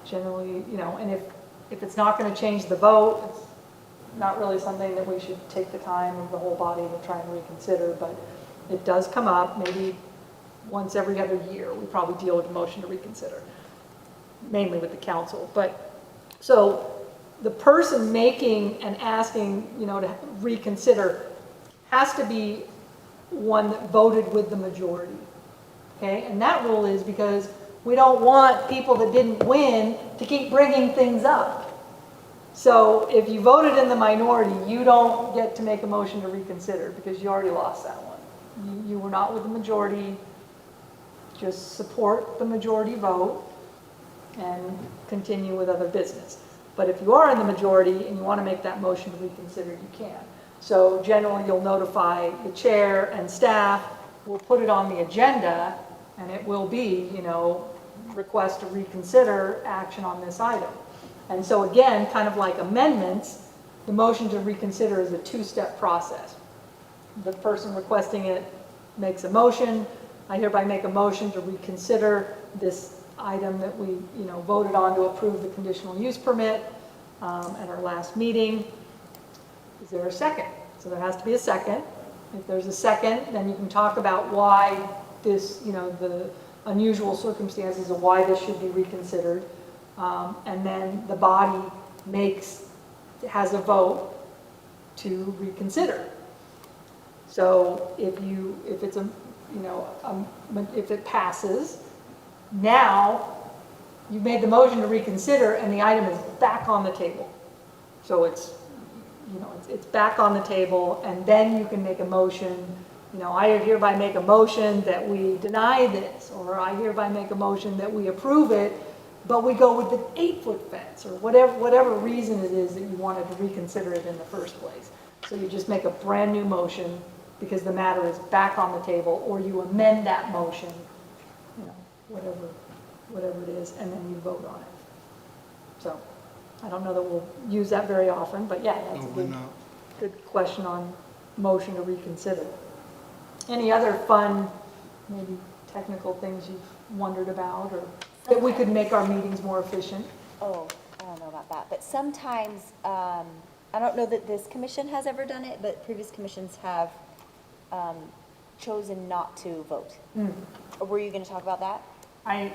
Generally, and if it's not going to change the vote, it's not really something that we should take the time of the whole body to try and reconsider, but it does come up, maybe once every other year. We probably deal with a motion to reconsider, mainly with the council. But, so the person making and asking, to reconsider has to be one that voted with the majority, okay? And that rule is because we don't want people that didn't win to keep bringing things up. So if you voted in the minority, you don't get to make a motion to reconsider, because you already lost that one. You were not with the majority. Just support the majority vote and continue with other business. But if you are in the majority and you want to make that motion to reconsider, you can. So generally, you'll notify the chair and staff. We'll put it on the agenda, and it will be, request to reconsider action on this item. And so again, kind of like amendments, the motion to reconsider is a two-step process. The person requesting it makes a motion. I hereby make a motion to reconsider this item that we, voted on to approve the conditional use permit at our last meeting. Is there a second? So there has to be a second. If there's a second, then you can talk about why this, the unusual circumstances of why this should be reconsidered. And then the body has a vote to reconsider. So if it's if it passes, now you've made the motion to reconsider and the item is back on the table. So it's back on the table, and then you can make a motion, I hereby make a motion that we deny this, or I hereby make a motion that we approve it, but we go with the 8-foot fence, or whatever reason it is that you wanted to reconsider it in the first place. So you just make a brand new motion because the matter is back on the table, or you amend that motion, whatever it is, and then you vote on it. So I don't know that we'll use that very often, but yeah, that's a good question on motion to reconsider. Any other fun, maybe technical things you've wondered about, or that we could make our meetings more efficient? Oh, I don't know about that, but sometimes, I don't know that this commission has ever done it, but previous commissions have chosen not to vote. Were you going to talk about that? I'd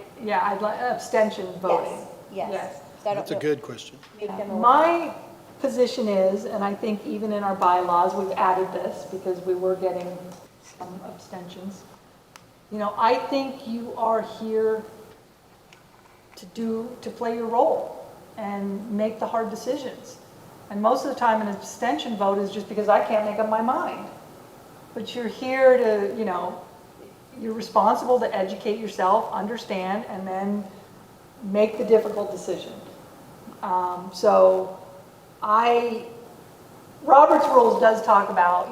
like abstention voting. Yes. That's a good question. My position is, and I think even in our bylaws, we've added this because we were getting some abstentions. I think you are here to play your role and make the hard decisions. And most of the time an abstention vote is just because I can't make up my mind. But you're here to, you're responsible to educate yourself, understand, and then make the difficult decision. So Robert's Rules does talk about,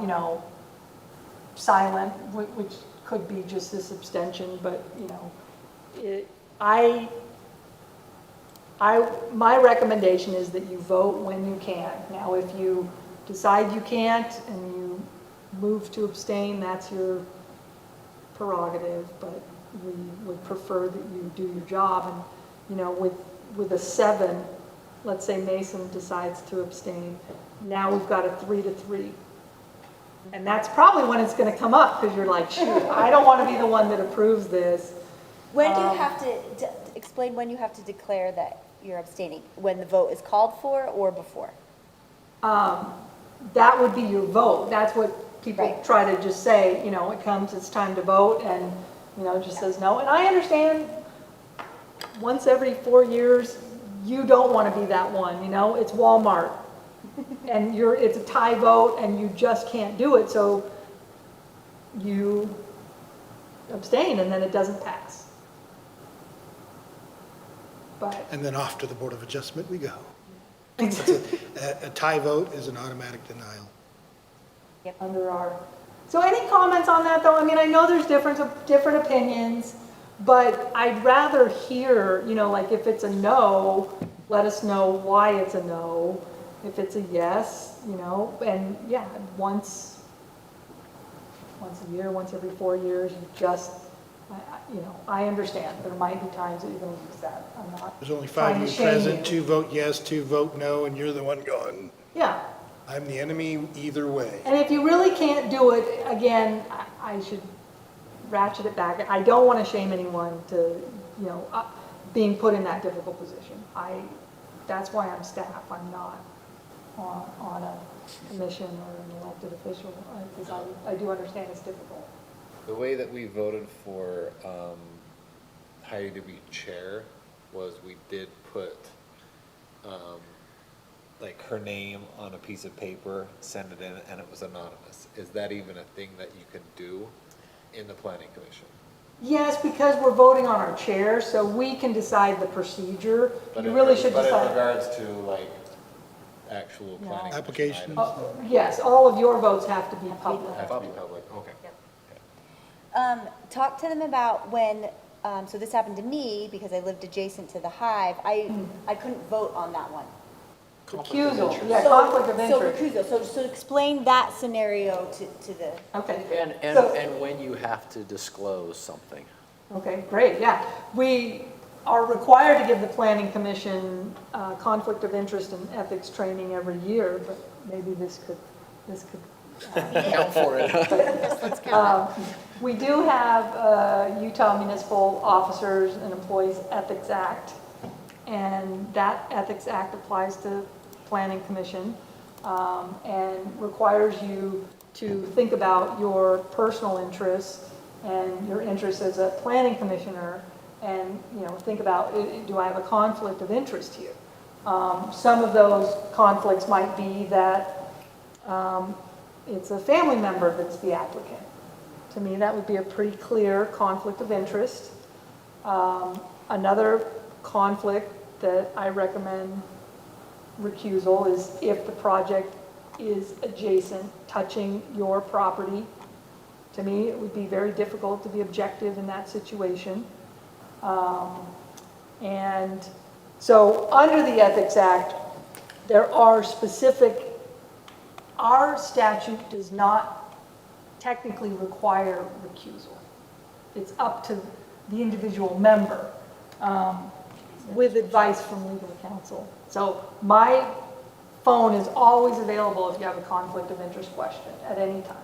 silent, which could be just this abstention, but, my recommendation is that you vote when you can. Now, if you decide you can't and you move to abstain, that's your prerogative, but we would prefer that you do your job. And, with a 7, let's say Mason decides to abstain, now we've got a 3-3. And that's probably when it's going to come up, because you're like, shoot, I don't want to be the one that approves this. When do you have to explain when you have to declare that you're abstaining? When the vote is called for or before? That would be your vote. That's what people try to just say, it comes, it's time to vote, and, it just says no. And I understand once every 4 years, you don't want to be that one, it's Walmart. And it's a tie vote and you just can't do it, so you abstain and then it doesn't pass. And then off to the Board of Adjustment we go. A tie vote is an automatic denial. So any comments on that, though? I mean, I know there's different opinions, but I'd rather hear, like if it's a no, let us know why it's a no. If it's a yes, and yeah, once a year, once every 4 years, I understand there might be times that you're going to use that. I'm not. There's only 5 of you present, 2 vote yes, 2 vote no, and you're the one going, Yeah. I'm the enemy either way. And if you really can't do it, again, I should ratchet it back. I don't want to shame anyone to, being put in that difficult position. That's why I'm staff. I'm not on a commission or an elected official, because I do understand it's difficult. The way that we voted for Heidi to be chair was we did put like her name on a piece of paper, send it in, and it was anonymous. Is that even a thing that you can do in the planning commission? Yes, because we're voting on our chair, so we can decide the procedure. You really should decide. But in regards to like actual planning Applications. commission items, Yes, all of your votes have to be public. have to be public, okay. Talk to them about when so this happened to me because I lived adjacent to the Hive, I couldn't vote on that one. Recusal, yeah, So- conflict of interest. So recusal, so explain that scenario to the. Okay. And when you have to disclose something. Okay, great, yeah. We are required to give the planning commission conflict of interest and ethics training every year, but maybe this could Count for it. we do have Utah Municipal Officers and Employees Ethics Act, and that Ethics Act applies to Planning Commission, and requires you to think about your personal interests and your interests as a planning commissioner, and, you know, think about, do I have a conflict of interest here? Some of those conflicts might be that it's a family member that's the applicant. To me, that would be a pretty clear conflict of interest. Another conflict that I recommend recusal is if the project is adjacent, touching your property. To me, it would be very difficult to be objective in that situation. And so under the Ethics Act, there are specific, our statute does not technically require recusal. It's up to the individual member with advice from legal counsel. So my phone is always available if you have a conflict of interest question at any time.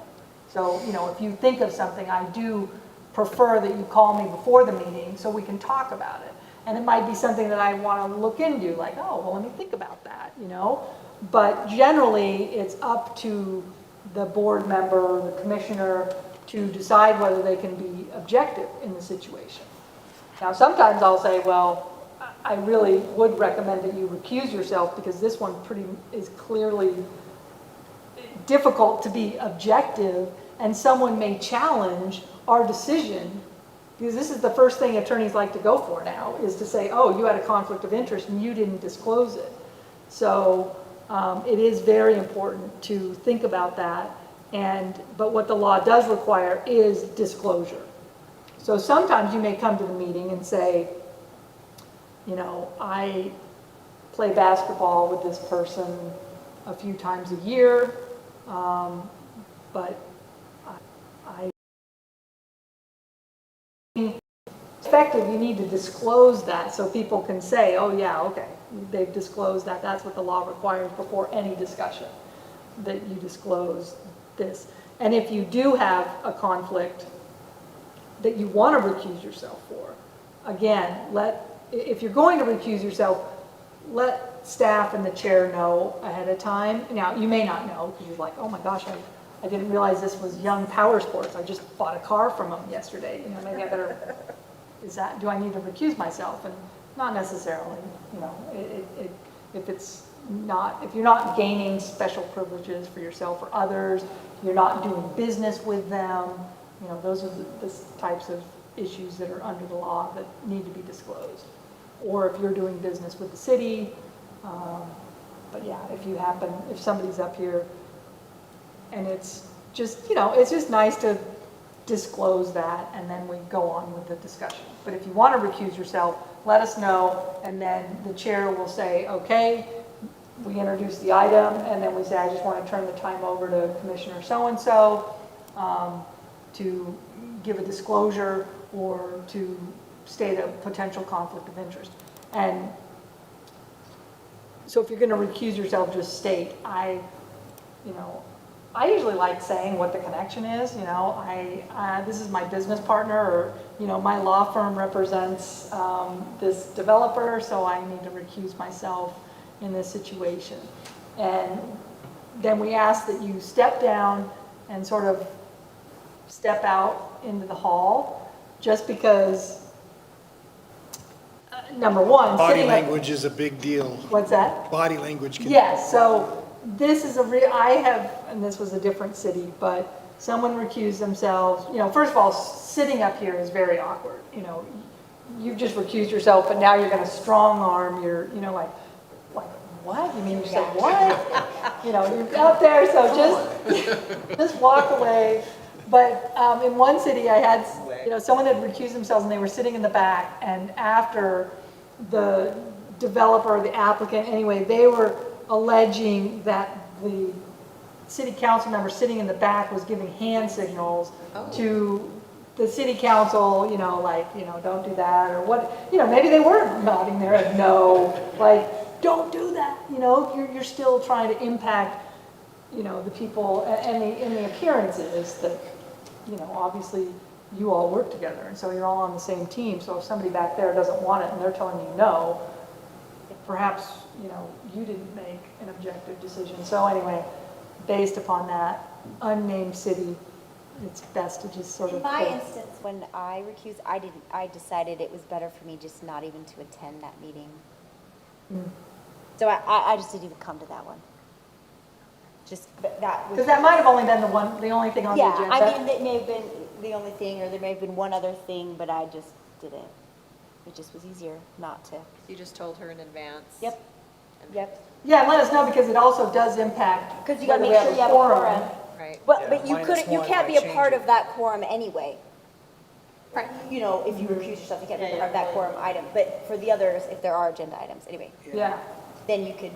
So, you know, if you think of something, I do prefer that you call me before the meeting so we can talk about it. And it might be something that I want to look into, like, oh, well, let me think about that, you know? But generally, it's up to the board member or the commissioner to decide whether they can be objective in the situation. Now, sometimes I'll say, well, I really would recommend that you recuse yourself because this one is clearly difficult to be objective, and someone may challenge our decision, because this is the first thing attorneys like to go for now, is to say, oh, you had a conflict of interest and you didn't disclose it. So it is very important to think about that, but what the law does require is disclosure. So sometimes you may come to the meeting and say, you know, I play basketball with this person a few times a year, but effective, you need to disclose that so people can say, oh yeah, okay, they've disclosed that. That's what the law requires before any discussion, that you disclose this. And if you do have a conflict that you want to recuse yourself for, again, if you're going to recuse yourself, let staff and the chair know ahead of time. Now, you may not know because you're like, oh my gosh, I didn't realize this was Young Power Sports. I just bought a car from them yesterday. You know, maybe I better, do I need to recuse myself? And not necessarily, you know, if you're not gaining special privileges for yourself or others, you're not doing business with them, you know, those are the types of issues that are under the law that need to be disclosed. Or if you're doing business with the city, but yeah, if somebody's up here and it's just, you know, it's just nice to disclose that and then we go on with the discussion. But if you want to recuse yourself, let us know, and then the chair will say, okay, we introduce the item, and then we say, I just want to turn the time over to Commissioner so-and-so to give a disclosure or to state a potential conflict of interest. And so if you're going to recuse yourself, just state, I usually like saying what the connection is, you know, this is my business partner, or, you know, my law firm represents this developer, so I need to recuse myself in this situation. And then we ask that you step down and sort of step out into the hall, just because, number one, Body sitting up- language is a big deal. What's that? Body language can. Yes, so this is and this was a different city, but someone recused themselves. You know, first of all, sitting up here is very awkward. You know, you've just recused yourself, but now you're going to strong arm your, you know, like, what? You mean you said what? You know, you're up there, so just walk away. But in one city, I had, someone had recused themselves and they were sitting in the back, and after the developer, the applicant, anyway, they were alleging that the city council member sitting in the back was giving hand signals to the city council, don't do that, or what, maybe they were nodding their head, no, like, don't do that, you're still trying to impact, the people, and the appearance is that, obviously, you all work together, and so you're all on the same team, so if somebody back there doesn't want it and they're telling you no, perhaps, you didn't make an objective decision. So anyway, based upon that unnamed city, it's best to just sort of. In my instance, when I recused, I decided it was better for me just not even to attend that meeting. So I just didn't even come to that one. Just, that was. Because that might have only been the only thing on the Yeah, agenda. I mean, it may have been the only thing, or there may have been one other thing, but I just didn't. It just was easier not to. You just told her in advance? Yep, yep. Yeah, and let us know, because it also does impact. Because you gotta whether make we sure you have a quorum. Right. But you minus couldn't, you one can't be might a change part it. of that quorum anyway. Right. If you recuse yourself, you can't be a part of that quorum item. But for the others, if there are agenda items, anyway, Yeah, then you could,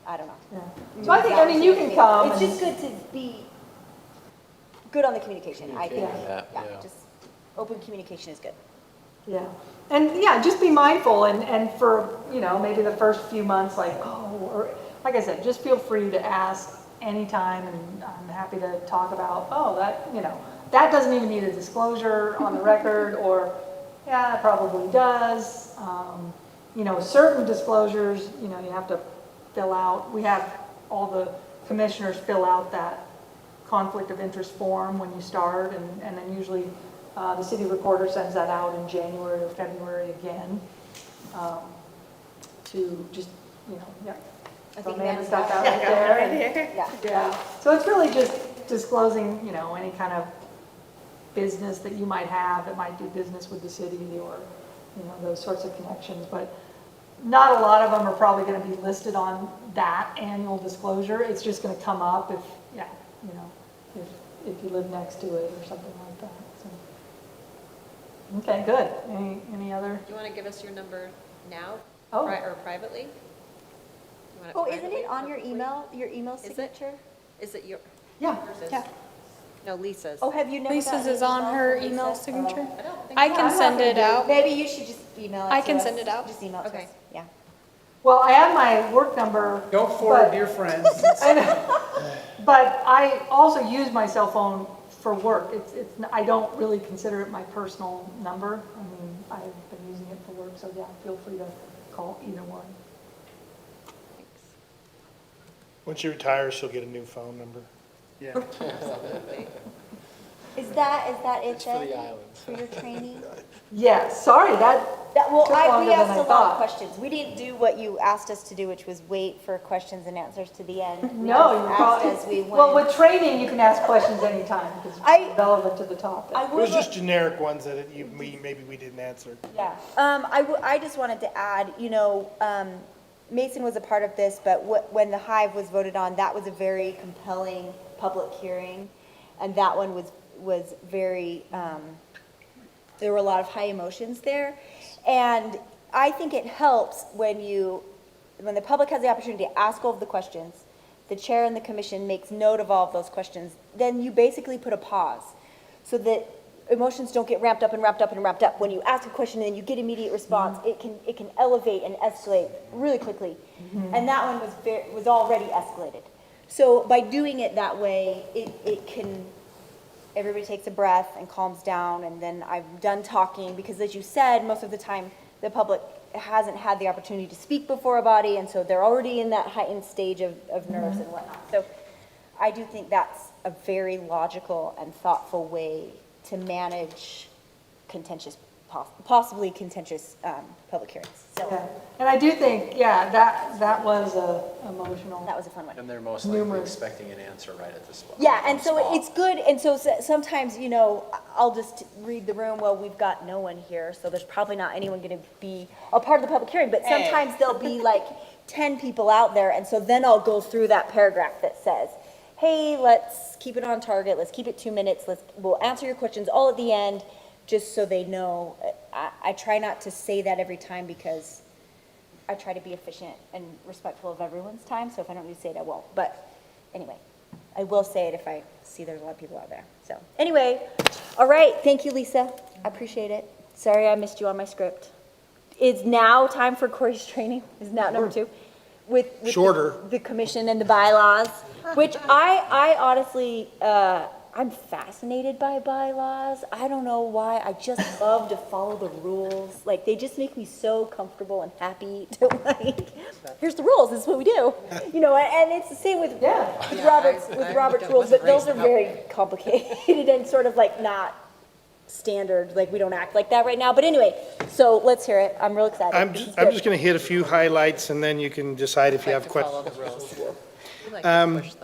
I don't know. yeah. So I think, you can come. It's and- just good to be good on the communication, I think. Yeah, yeah. Just open communication is good. Yeah, and yeah, just be mindful, and for, maybe the first few months, like, or, like I said, just feel free to ask anytime, and I'm happy to talk about, that doesn't even need a disclosure on the record, or, yeah, it probably does. Certain disclosures, you have to fill out, we have all the commissioners fill out that conflict of interest form when you start, and then usually the city recorder sends that out in January or February again, to just, yeah. I So think Amanda's Amanda's got got that right there. Yeah. Yeah, so it's really just disclosing, any kind of business that you might have that might do business with the city, or, those sorts of connections, but not a lot of them are probably gonna be listed on that annual disclosure. It's just gonna come up if, if you live next to it or something like that, so. Okay, good. Any other? Do you want to give us your number now? Oh. Or privately? You want Oh, isn't privately it on or your publicly? email Is it? signature? Is it your? Yeah. yours is? Yeah. No, Lisa's. Oh, have you never Lisa's gotten is on an her from email Lisa? signature. I don't think I so. can send it out. Maybe you should just email it I to can us. send it out. Just email it to Okay. us, yeah. Well, I have my work number. Don't forward but- your friends. I know. But I also use my cell phone for work. I don't really consider it my personal number. I mean, I've been using it for work, so yeah, feel free to call either one. Once she retires, she'll get a new phone number. Yeah. Is that it It's for then, the islands. for your training? Yeah, sorry, Well, Took longer we than asked I a lot thought. of questions. We didn't do what you asked us to do, which was wait for questions and answers to the end. We no, just you're asked probably, as we well, went. with training, you can ask questions anytime because I- it's relevant to the topic. I It was would, just generic ones that maybe we didn't answer. yeah. I just wanted to add, Mason was a part of this, but when the Hive was voted on, that was a very compelling public hearing. And that one was very, there were a lot of high emotions there. And I think it helps when the public has the opportunity to ask all of the questions, the chair and the commission makes note of all of those questions, then you basically put a pause so that emotions don't get ramped up and ramped up and ramped up. When you ask a question and you get immediate response, it can elevate and escalate really quickly. And that one was already escalated. So by doing it that way, everybody takes a breath and calms down, and then I'm done talking, because as you said, most of the time, the public hasn't had the opportunity to speak before a body, and so they're already in that heightened stage of nerves and whatnot. So I do think that's a very logical and thoughtful way to manage possibly contentious public hearings. So Yeah. And I do think, yeah, that was emotional. that was a fun one. And they're most likely Numerous. expecting an answer right at the spot. Yeah, and so spot. it's good, and so sometimes, I'll just read the room, well, we've got no one here, so there's probably not anyone gonna be a part of the public hearing, but sometimes there'll be like 10 people out there, and so then I'll go through that paragraph that says, hey, let's keep it on target, let's keep it 2 minutes, we'll answer your questions all at the end, just so they know. I try not to say that every time because I try to be efficient and respectful of everyone's time, so if I don't need to say it, I won't. But anyway, I will say it if I see there's a lot of people out there. So anyway, all right, thank you, Lisa. I appreciate it. Sorry I missed you on my script. Is now time for Corey's training? Is now number 2? With Shorter. the commission and the bylaws, which I honestly, I'm fascinated by bylaws. I don't know why. I just love to follow the rules. Like, they just make me so comfortable and happy to like, here's the rules, this is what we do. You know, and it's the same with Robert's rules, but those are very complicated and sort of like not standard, like we don't act like that right now. But anyway, so let's hear it. I'm real excited. I'm This is just good. going to hit a few highlights, and then you can decide if you have questions.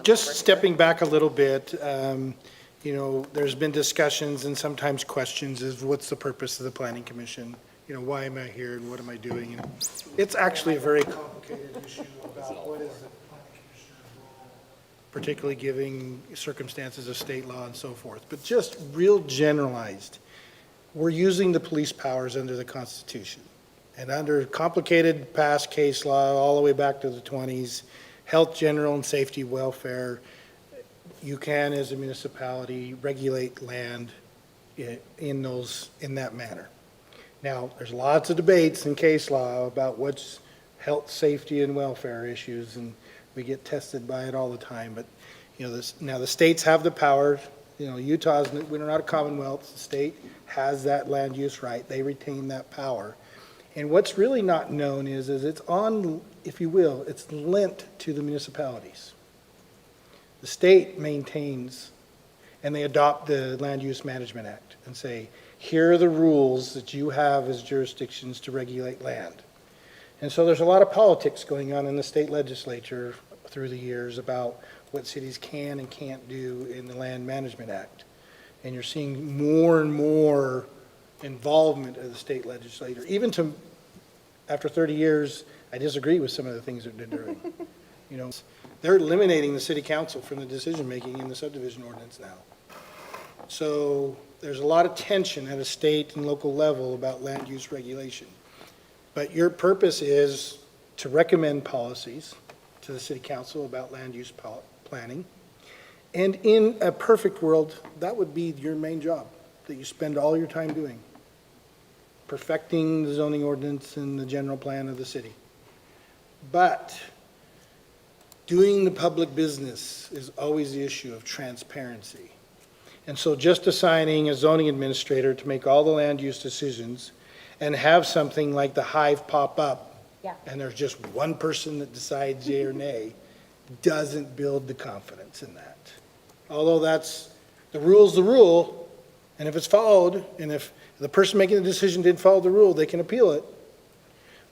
Just stepping back a little bit, you know, there's been discussions and sometimes questions of what's the purpose of the planning commission? You know, why am I here and what am I doing? And it's actually a very complicated issue about what is the planning commissioner's role, particularly given circumstances of state law and so forth. But just real generalized, we're using the police powers under the Constitution. And under complicated past case law, all the way back to the 20s, health, general, and safety, welfare, you can, as a municipality, regulate land in that manner. Now, there's lots of debates in case law about what's health, safety, and welfare issues, and we get tested by it all the time. But, you know, now the states have the power. You know, we're not a commonwealth. The state has that land use right. They retain that power. And what's really not known is it's on, if you will, it's lent to the municipalities. The state maintains, and they adopt the Land Use Management Act and say, here are the rules that you have as jurisdictions to regulate land. And so there's a lot of politics going on in the state legislature through the years about what cities can and can't do in the Land Management Act. And you're seeing more and more involvement of the state legislature. Even to, after 30 years, I disagree with some of the things that they're doing. You know, they're eliminating the city council from the decision-making in the subdivision ordinance now. So there's a lot of tension at a state and local level about land use regulation. But your purpose is to recommend policies to the city council about land use planning. And in a perfect world, that would be your main job, that you spend all your time doing, perfecting the zoning ordinance and the general plan of the city. But doing the public business is always the issue of transparency. And so just assigning a zoning administrator to make all the land use decisions and have something like the Hive pop up, Yeah. and there's just one person that decides yea or nay, doesn't build the confidence in that. Although that's, the rule's the rule, and if it's followed, and if the person making the decision did follow the rule, they can appeal it.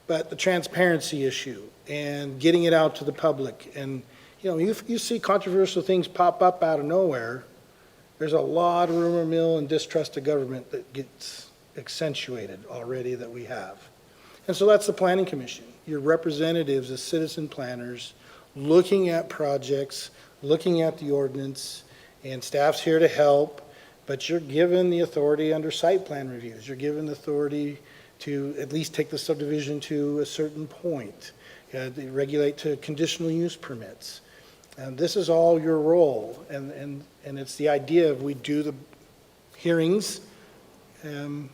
But the transparency issue and getting it out to the public, and, you know, you see controversial things pop up out of nowhere, there's a lot of rumor mill and distrust of government that gets accentuated already that we have. And so that's the Planning Commission. Your representatives as citizen planners, looking at projects, looking at the ordinance, and staff's here to help, but you're given the authority under site plan reviews. You're given the authority to at least take the subdivision to a certain point, they regulate to conditional use permits. And this is all your role, and it's the idea of we do the hearings, and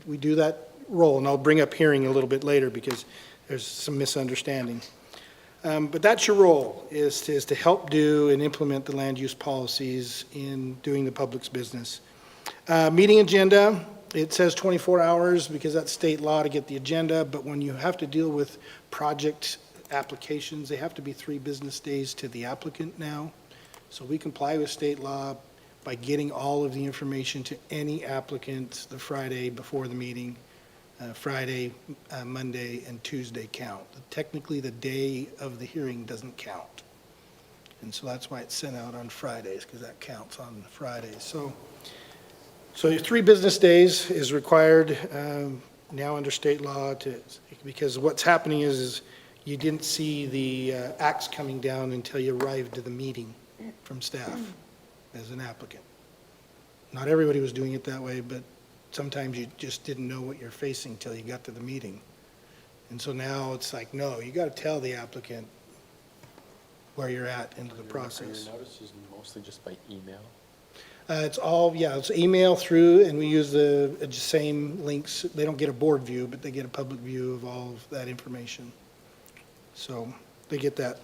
we do that role. And I'll bring up hearing a little bit later because there's some misunderstanding. But that's your role, is to help do and implement the land use policies in doing the public's business. Meeting agenda, it says 24 hours because that's state law to get the agenda, but when you have to deal with project applications, they have to be 3 business days to the applicant now. So we comply with state law by getting all of the information to any applicant the Friday before the meeting. Friday, Monday, and Tuesday count. Technically, the day of the hearing doesn't count. And so that's why it's sent out on Fridays, because that counts on Fridays. So your 3 business days is required now under state law because what's happening is You didn't see the axe coming down until you arrived to the meeting from staff as an applicant. Not everybody was doing it that way, but sometimes you just didn't know what you're facing till you got to the meeting. And so now it's like, no, you got to tell the applicant where you're at into the process. Your notice is mostly just by email? It's all, yeah, it's email through, and we use the same links. They don't get a board view, but they get a public view of all of that information. So they get that.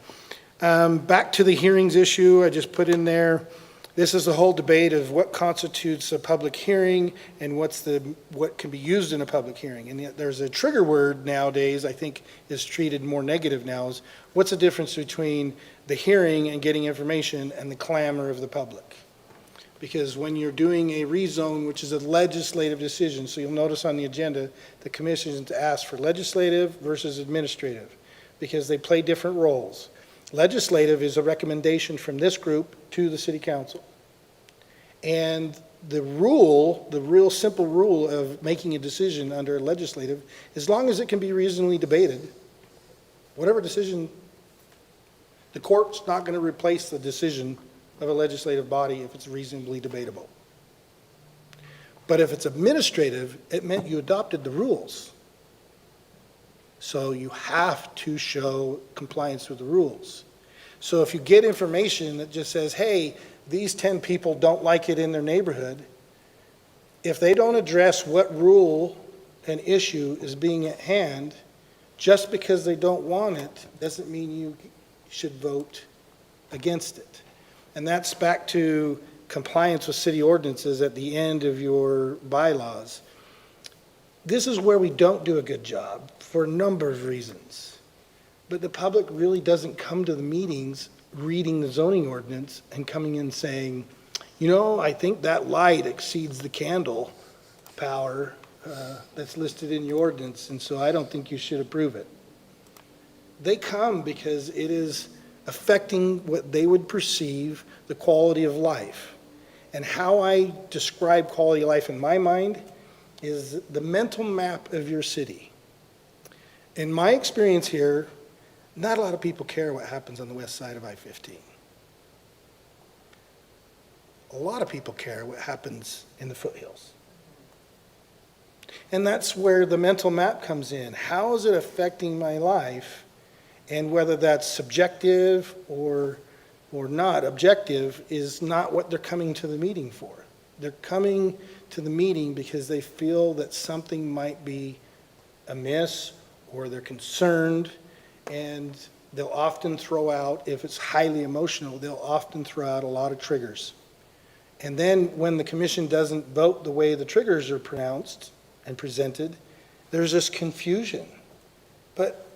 Back to the hearings issue, I just put in there, this is the whole debate of what constitutes a public hearing and what can be used in a public hearing. And yet there's a trigger word nowadays, I think is treated more negative now, is what's the difference between the hearing and getting information and the clamor of the public? Because when you're doing a rezone, which is a legislative decision, so you'll notice on the agenda, the commission is to ask for legislative versus administrative, because they play different roles. Legislative is a recommendation from this group to the city council. And the rule, the real simple rule of making a decision under legislative, as long as it can be reasonably debated, whatever decision, the court's not going to replace the decision of a legislative body if it's reasonably debatable. But if it's administrative, it meant you adopted the rules. So you have to show compliance with the rules. So if you get information that just says, hey, these 10 people don't like it in their neighborhood, if they don't address what rule and issue is being at hand, just because they don't want it, doesn't mean you should vote against it. And that's back to compliance with city ordinances at the end of your bylaws. This is where we don't do a good job for a number of reasons. But the public really doesn't come to the meetings reading the zoning ordinance and coming in saying, you know, I think that light exceeds the candle power that's listed in your ordinance, and so I don't think you should approve it. They come because it is affecting what they would perceive the quality of life. And how I describe quality of life in my mind is the mental map of your city. In my experience here, not a lot of people care what happens on the west side of I-15. A lot of people care what happens in the foothills. And that's where the mental map comes in. How is it affecting my life? And whether that's subjective or not objective is not what they're coming to the meeting for. They're coming to the meeting because they feel that something might be amiss or they're concerned, and they'll often throw out, if it's highly emotional, they'll often throw out a lot of triggers. And then when the commission doesn't vote the way the triggers are pronounced and presented, there's this confusion. But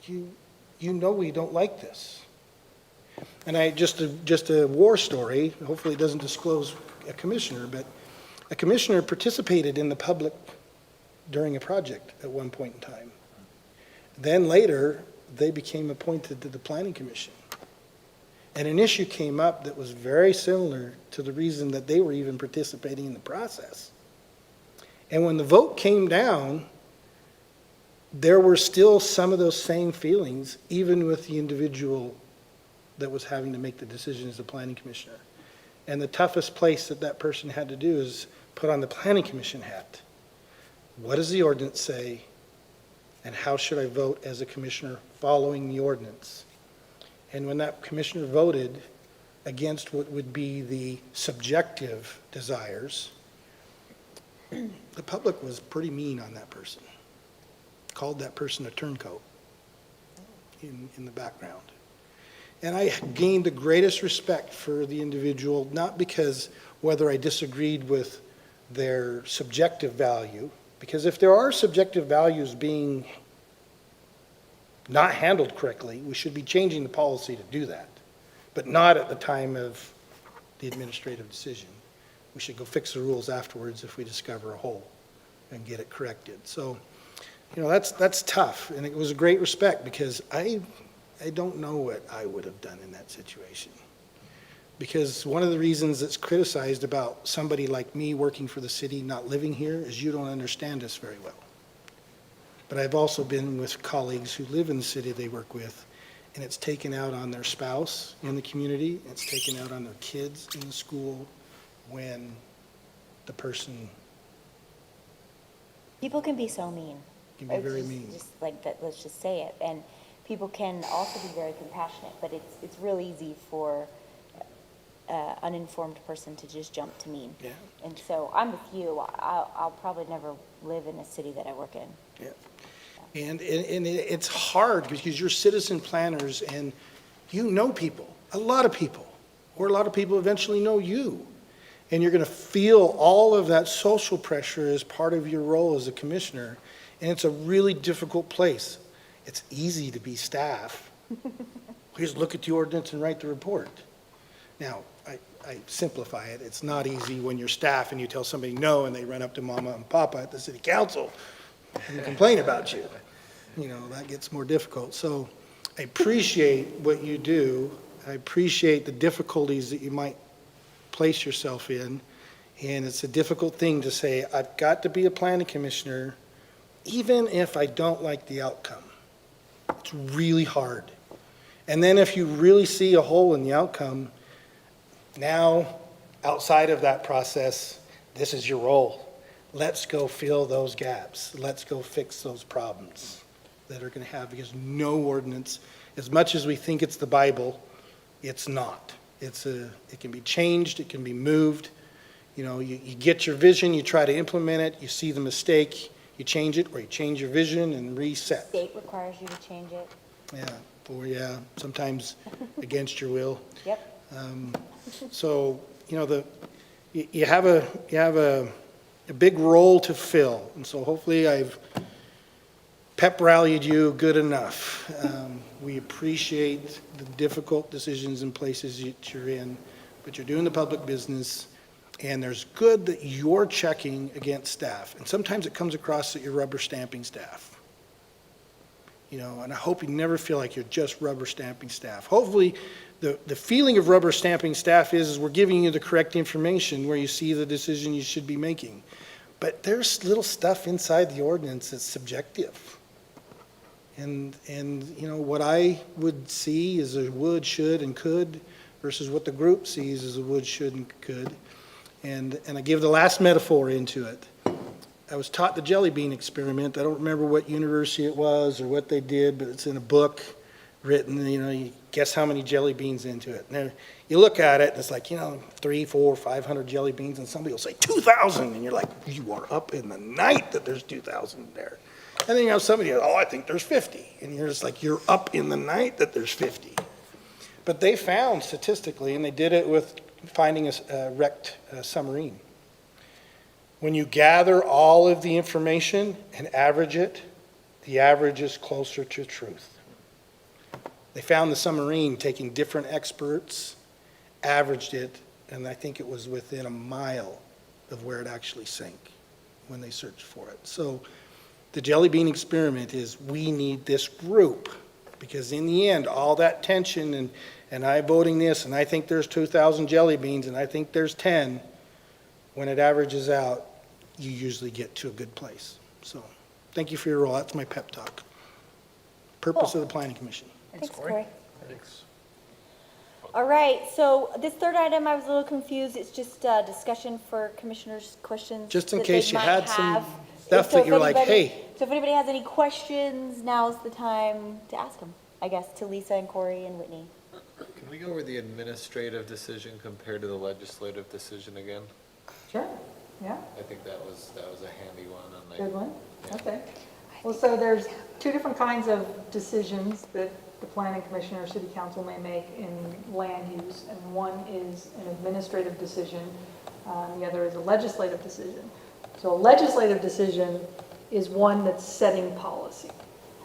you know we don't like this. And just a war story, hopefully it doesn't disclose a commissioner, but a commissioner participated in the public during a project at one point in time. Then later, they became appointed to the planning commission. And an issue came up that was very similar to the reason that they were even participating in the process. And when the vote came down, there were still some of those same feelings, even with the individual that was having to make the decision as the planning commissioner. And the toughest place that person had to do is put on the planning commission hat. What does the ordinance say? And how should I vote as a commissioner following the ordinance? And when that commissioner voted against what would be the subjective desires, the public was pretty mean on that person. Called that person a turncoat in the background. And I gained the greatest respect for the individual, not because whether I disagreed with their subjective value, because if there are subjective values being not handled correctly, we should be changing the policy to do that, but not at the time of the administrative decision. We should go fix the rules afterwards if we discover a hole and get it corrected. So, you know, that's tough, and it was a great respect because I don't know what I would have done in that situation. Because one of the reasons it's criticized about somebody like me working for the city, not living here, is you don't understand us very well. but I've also been with colleagues who live in the city they work with, and it's taken out on their spouse in the community, it's taken out on their kids in the school when the person People can be so mean. can be very Just- mean. Just like that, let's just say it. And people can also be very compassionate, but it's real easy for uninformed person to just jump to mean. Yeah. And so I'm with you. I'll probably never live in a city that I work in. Yeah. And it's hard because you're citizen planners and you know people, a lot of people, or a lot of people eventually know you. And you're going to feel all of that social pressure as part of your role as a commissioner. And it's a really difficult place. It's easy to be staff. Just look at the ordinance and write the report. Now, I simplify it. It's not easy when you're staff and you tell somebody no and they run up to mama and papa at the city council and complain about you. You know, that gets more difficult. So I appreciate what you do. I appreciate the difficulties that you might place yourself in. And it's a difficult thing to say, I've got to be a planning commissioner, even if I don't like the outcome. It's really hard. And then if you really see a hole in the outcome, now, outside of that process, this is your role. Let's go fill those gaps. Let's go fix those problems that are going to have, because no ordinance, as much as we think it's the Bible, it's not. It can be changed, it can be moved. You know, you get your vision, you try to implement it, you see the mistake, you change it, or you change your vision and reset. State requires you to change it. Yeah, sometimes against your will. Yep. So, you know, you have a big role to fill, and so hopefully I've pep rallied you good enough. We appreciate the difficult decisions and places that you're in, but you're doing the public business, and there's good that you're checking against staff, and sometimes it comes across that you're rubber stamping staff. You know, and I hope you never feel like you're just rubber stamping staff. Hopefully, the feeling of rubber stamping staff is we're giving you the correct information where you see the decision you should be making. But there's little stuff inside the ordinance that's subjective. And you know, what I would see is a would, should, and could versus what the group sees as a would, should, and could. And I give the last metaphor into it. I was taught the jelly bean experiment. I don't remember what university it was or what they did, but it's in a book written, you know, you guess how many jelly beans into it. Now, you look at it, and it's like, you know, 300, 400, 500 jelly beans, and somebody will say 2,000, and you're like, you are up in the night that there's 2,000 there. And then you have somebody, oh, I think there's 50, and you're just like, you're up in the night that there's 50. But they found statistically, and they did it with finding a wrecked submarine. When you gather all of the information and average it, the average is closer to truth. They found the submarine, taking different experts, averaged it, and I think it was within a mile of where it actually sank when they searched for it. So the jelly bean experiment is we need this group, because in the end, all that tension and I voting this, and I think there's 2,000 jelly beans, and I think there's 10, when it averages out, you usually get to a good place. So thank you for your role. That's my pep talk. Purpose of the Planning Commission. Thanks, Corey. Thanks. All right, so this third item, I was a little confused. It's just discussion for commissioners' questions. Just in that they case you might had some have. stuff So that if you're like, anybody- hey. So if anybody has any questions, now's the time to ask them, I guess, to Lisa and Corey and Whitney. Can we go over the administrative decision compared to the legislative decision again? Sure, yeah. I think that was a handy one. And Good one, okay. Well, so there's two different kinds of decisions that the planning commission or city council may make in land use, and one is an administrative decision, and the other is a legislative decision. So a legislative decision is one that's setting policy.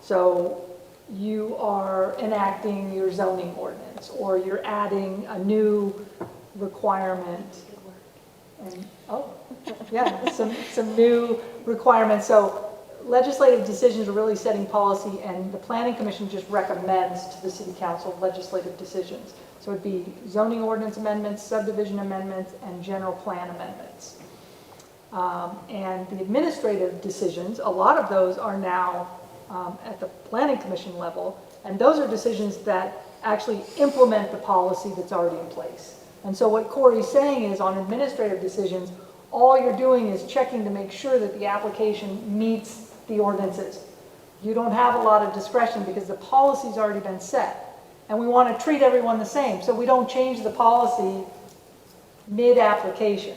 So you are enacting your zoning ordinance, or you're adding a new requirement. And, oh, yeah, some new requirements. So legislative decisions are really setting policy, and the planning commission just recommends to the city council legislative decisions. So it'd be zoning ordinance amendments, subdivision amendments, and general plan amendments. And the administrative decisions, a lot of those are now at the planning commission level, and those are decisions that actually implement the policy that's already in place. And so what Corey's saying is on administrative decisions, all you're doing is checking to make sure that the application meets the ordinances. You don't have a lot of discretion because the policy's already been set. And we want to treat everyone the same, so we don't change the policy mid-application.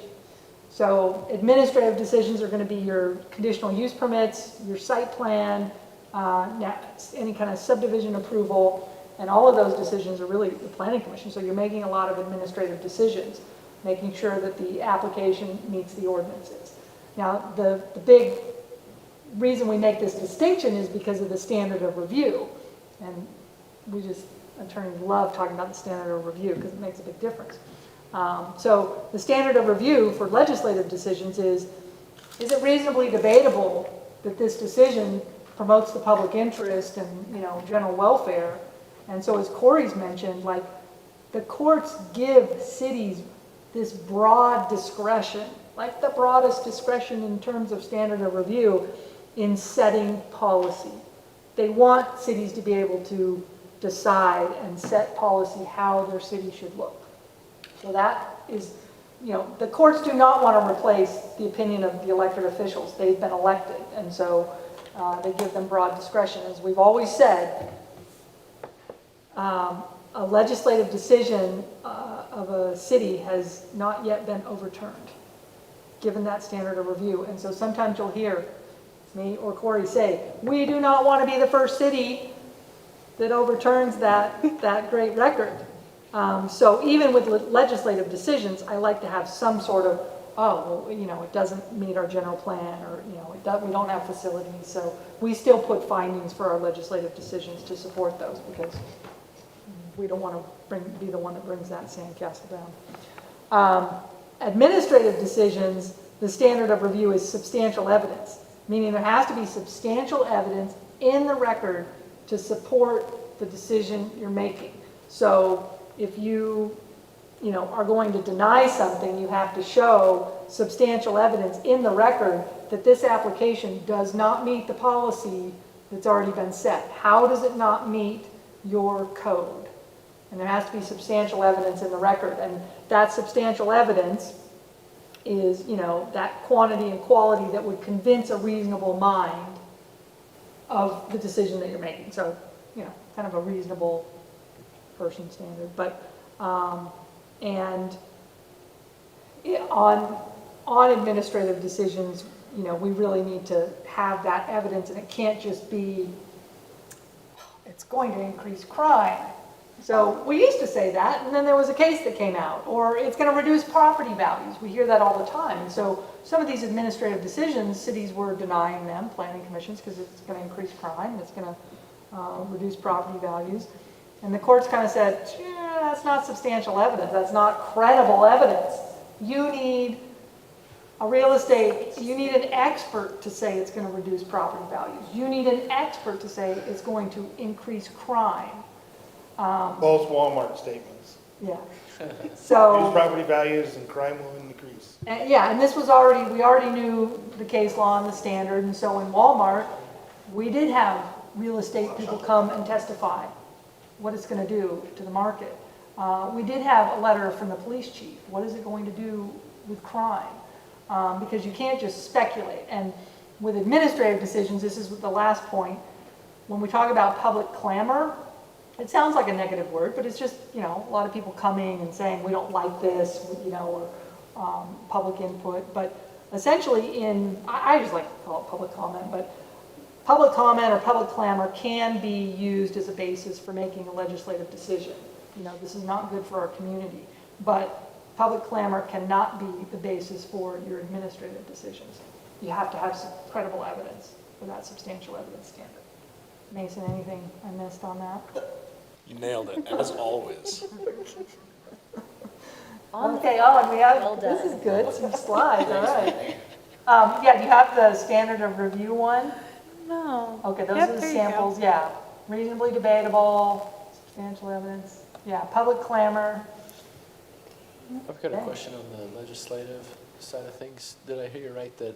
So administrative decisions are going to be your conditional use permits, your site plan, any kind of subdivision approval, and all of those decisions are really the planning commission. So you're making a lot of administrative decisions, making sure that the application meets the ordinances. Now, the big reason we make this distinction is because of the standard of review. And attorneys love talking about the standard of review because it makes a big difference. So the standard of review for legislative decisions is it reasonably debatable that this decision promotes the public interest and, general welfare? And so as Corey's mentioned, like the courts give cities this broad discretion, like the broadest discretion in terms of standard of review in setting policy. They want cities to be able to decide and set policy how their city should look. So that is, the courts do not want to replace the opinion of the elected officials. They've been elected, and so they give them broad discretion. As we've always said, a legislative decision of a city has not yet been overturned, given that standard of review. And so sometimes you'll hear me or Corey say, we do not want to be the first city that overturns that great record. So even with legislative decisions, I like to have some sort of, it doesn't meet our general plan, or, we don't have facilities. So we still put findings for our legislative decisions to support those, because we don't want to be the one that brings that sandcastle down. Administrative decisions, the standard of review is substantial evidence, meaning there has to be substantial evidence in the record to support the decision you're making. So if you are going to deny something, you have to show substantial evidence in the record that this application does not meet the policy that's already been set. How does it not meet your code? And there has to be substantial evidence in the record. And that substantial evidence is, that quantity and quality that would convince a reasonable mind of the decision that you're making. So, kind of a reasonable person standard. But, and on administrative decisions, we really need to have that evidence, and it can't just be, it's going to increase crime. So we used to say that, and then there was a case that came out, or it's going to reduce property values. We hear that all the time. And so some of these administrative decisions, cities were denying them, planning commissions, because it's going to increase crime, it's going to reduce property values. And the courts kind of said, that's not substantial evidence, that's not credible evidence. You need you need an expert to say it's going to reduce property values. You need an expert to say it's going to increase crime. Both Walmart statements. Yeah. So. Reduce property values and crime will increase. And this was we already knew the case law and the standard, and so in Walmart, we did have real estate people come and testify what it's going to do to the market. We did have a letter from the police chief. What is it going to do with crime? Because you can't just speculate. And with administrative decisions, this is the last point, when we talk about public clamor, it sounds like a negative word, but it's just, a lot of people coming and saying, we don't like this, or public input. But essentially I just like to call it public comment, but public comment or public clamor can be used as a basis for making a legislative decision. This is not good for our community, but public clamor cannot be the basis for your administrative decisions. You have to have some credible evidence for that substantial evidence standard. Mason, anything I missed on that? You nailed it, as always. Okay, and we have, Well this is done. good, some slides, all right. Do you have the standard of review one? No. Okay, those Yep, are the there you go. samples, yeah. Reasonably debatable, substantial evidence, yeah, public clamor. I've got a question on the legislative side of things. Did I hear you right that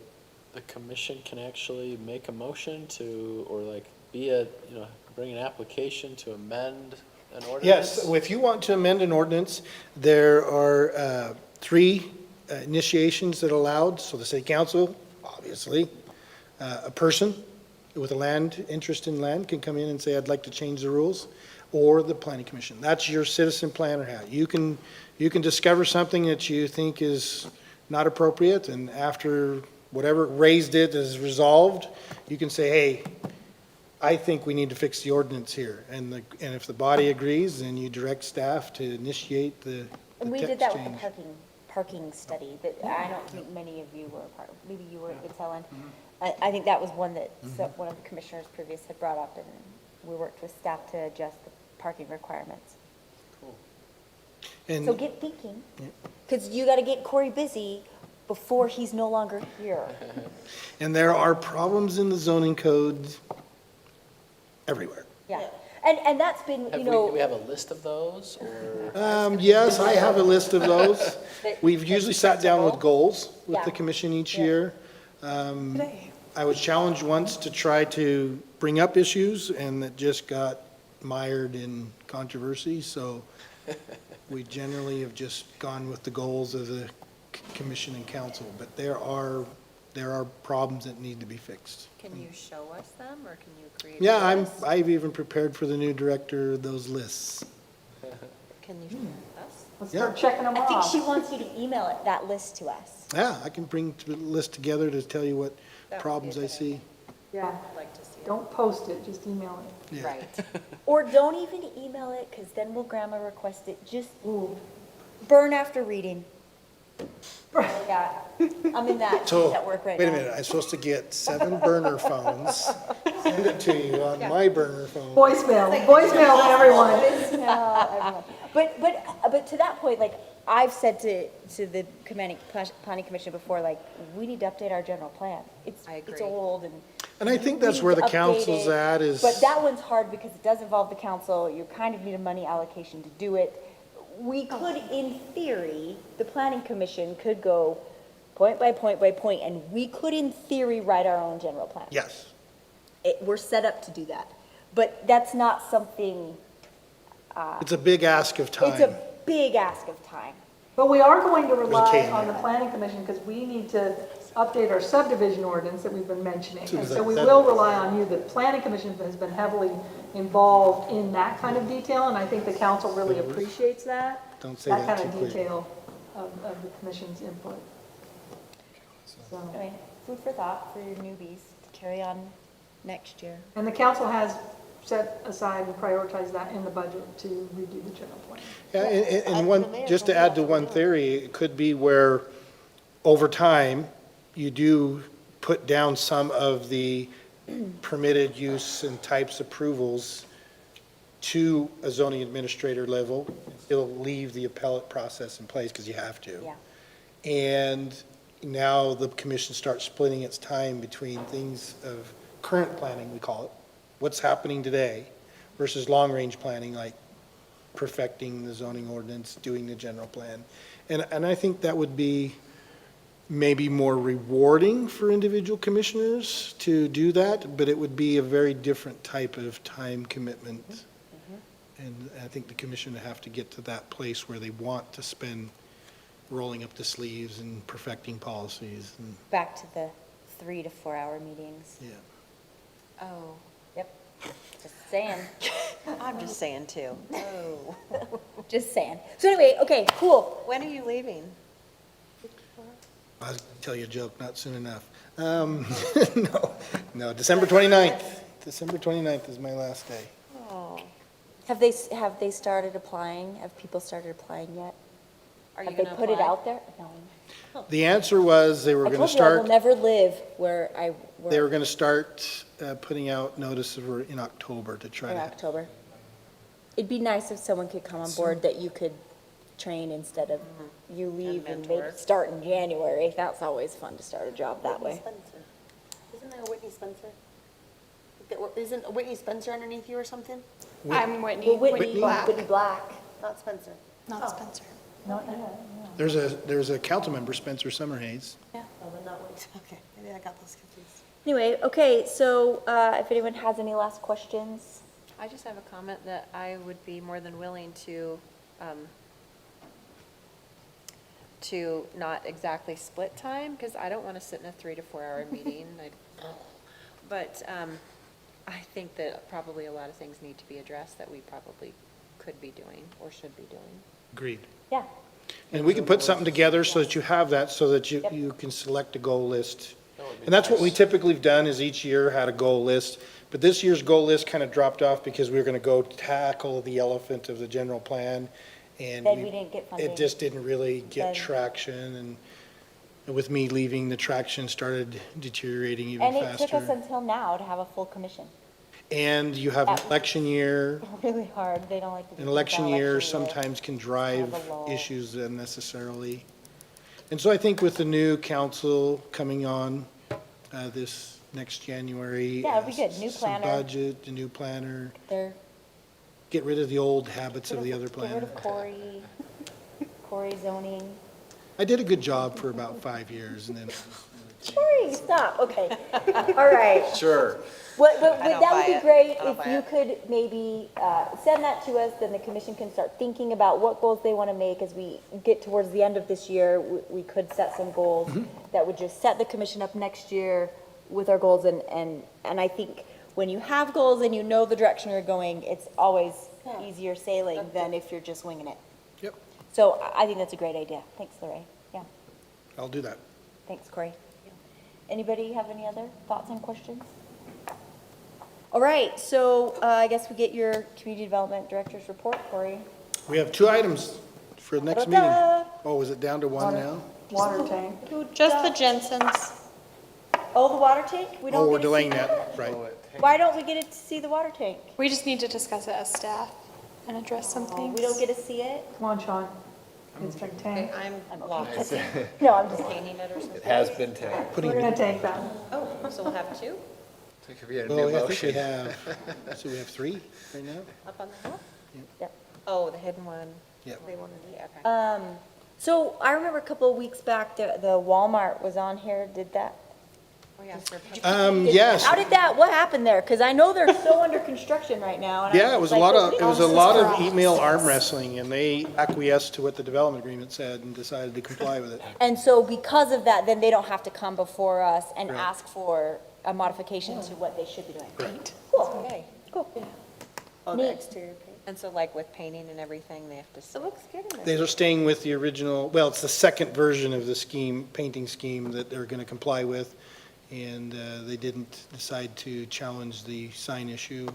the commission can actually make a motion to, or like be a, bring an application to amend an ordinance? Yes, if you want to amend an ordinance, there are 3 initiations that are allowed. So the city council, obviously, a person with a land, interest in land can come in and say, I'd like to change the rules, or the planning commission. That's your citizen planner hat. You can discover something that you think is not appropriate, and after whatever raised it is resolved, you can say, hey, I think we need to fix the ordinance here. And if the body agrees, then you direct staff to initiate the And we did text that with change. the parking study that I don't think many of you were a part of. Maybe you were, it's Ellen. I think that was one that one of the commissioners previous had brought up, and we worked with staff to adjust the parking requirements. And So get thinking, because you got to get Corey busy before he's no longer here. And there are problems in the zoning code everywhere. Yeah. And that's been, Do we have a list of those, or? Yes, I have a list of those. that- We've usually sat down with goals with the Yeah. commission each Yeah. year. I was challenged once to try to bring up issues, and it just got mired in controversy, so we generally have just gone with the goals of the commission and council, but there are problems that need to be fixed. Can you show us them, or can you create? Yeah, a list? I've even prepared for the new director those lists. Can you share with us? Let's Yeah. start checking them I think off. she wants you to email that list to us. Yeah, I can bring the list together to tell you what That would be a problems I good see. Yeah, I'd like to see it. don't post it, just email it. Yeah. Right. Or don't even email it, because then we'll grandma request it. Just burn after reading. Yeah, I'm in that So, work right wait a now. minute, I'm supposed to get 7 burner phones, send it to you on my burner phone. Voicemail to everyone. But to that point, like, I've said to the planning commission before, like, we need to update our general plan. It's I agree. It's old And I think that's we where need the to update council's it. at is, But that one's hard because it does involve the council. You kind of need a money allocation to do it. We could, in theory, the planning commission could go point by point by point, and we could, in theory, write our own general plan. yes. We're set up to do that. But that's not something, It's a big ask of it's time. a big ask of time. But we are going to rely Kate. on the planning commission because we need to update our subdivision ordinance that we've been mentioning. So And that- so we that- will rely on you. The planning commission has been heavily involved in that kind of detail, and I think the council really appreciates that. Don't say That that kind too of quick. detail of the commission's input. So, Anyway, food for thought for your newbies to carry on next year. and the council has set aside and prioritized that in the budget to redo the general plan. Yeah, and one, just to add to one theory, it could be where, over time, you do put down some of the permitted use and types approvals to a zoning administrator level. It'll leave the appellate process in place, because you have to. Yeah. And now the commission starts splitting its time between things of current planning, we call it, what's happening today, versus long-range planning, like perfecting the zoning ordinance, doing the general plan. And I think that would be maybe more rewarding for individual commissioners to do that, but it would be a very different type of time commitment. And I think the commission would have to get to that place where they want to spend rolling up the sleeves and perfecting policies, and, Back to the 3 to 4 hour meetings. yeah. Oh, Yep. Just saying. I'm just saying too. Oh. Just saying. So anyway, okay, cool. When are you leaving? I'll tell you a joke, not soon enough. No, December 29th. December 29th is my last day. Oh. Have they started applying? Have people started applying yet? Are you Have they gonna put it apply? out there? No. The answer was they were I going to told you I will start, never live where I they were work going to start putting out notices in October to try in to, October. It'd be nice if someone could come on board that you could train instead of you leave and maybe mentor. start in January. That's always fun to start a job that way. Isn't there a Whitney Spencer? Isn't Whitney Spencer underneath you or something? I'm Whitney, Well, Whitney Black, Whitney Black. Not Spencer. not Spencer. Not yet, yeah. There's a council member, Spencer Summerhays. Oh, but not wait, okay, maybe I got those confused. Anyway, okay, so, if anyone has any last questions? I just have a comment that I would be more than willing to not exactly split time, because I don't want to sit in a 3 to 4 hour meeting. But I think that probably a lot of things need to be addressed that we probably could be doing or should be doing. Agreed. Yeah, And we can put something together so that you have that, so that you can select a goal list. And that's what we typically have done, is each year had a goal list. But this year's goal list kind of dropped off because we were going to go tackle the elephant of the general plan. And then we didn't get funding. it just didn't really get Then- traction. And with me leaving, the traction started deteriorating even And it took us faster. until now to have a full commission. And you have an election year. Really hard, they don't like to do An election year year. sometimes can drive Have a lull. issues unnecessarily. And so I think with the new council coming on this next January. Yeah, it'll be good. New some planner. budget, a new planner, They're, get rid of the old habits of the other get rid planner. of Corey zoning. I did a good job for about 5 years and then, Corey, stop, okay. All right. Sure. What, but I don't that would buy be it. great I don't if buy you it. could maybe send that to us, then the commission can start thinking about what goals they want to make as we get towards the end of this year. We could set some goals that would just set the commission up next year with our goals, and I think when you have goals and you know the direction you're going, it's always easier sailing than if you're just winging it. Yep. So I think that's a great idea. Thanks, Lorraine. Yeah, I'll do that. thanks, Corey. Anybody have any other thoughts and questions? All right, so I guess we get your community development director's report, Corey. We have 2 items for the next meeting. Ta-da! Oh, is it down to 1 now? Water tank. Just the Jensens. Oh, the water tank? We don't Oh, we're get to see delaying that, right. Why don't we get to see the water tank? We just need to discuss it as staff and address some Oh, things. we don't get to see it? Come on, Sean. It's been tank. I'm lost. No, I'm just kidding. Painting it or something? It has been taken. We're gonna take that. Oh, so we'll have 2 It could be a Oh, new yeah, I think we motion. have, so we have 3 right now? up on the hill? Yep. Oh, the hidden one. Yep. They wanted to, okay. So I remember a couple of weeks back, the Walmart was on here, did that? Oh, yeah, for- Yes. How did that, what happened there? Because I know they're so under construction right now. and I Yeah, it was a like, lot well, of, we it was a don't- lot of email arm wrestling, and they acquiesced to what the development agreement said and decided to comply with it. And so because of that, then they don't have to come before us and Right. ask for a modification to what they should be doing. Right. Cool, Okay. cool. Oh, the Neat. exterior paint. And so like with painting and everything, they have to. It looks good in there. They are staying with the original, well, it's the second version of the scheme, painting scheme that they're going to comply with, and they didn't decide to challenge the sign issue.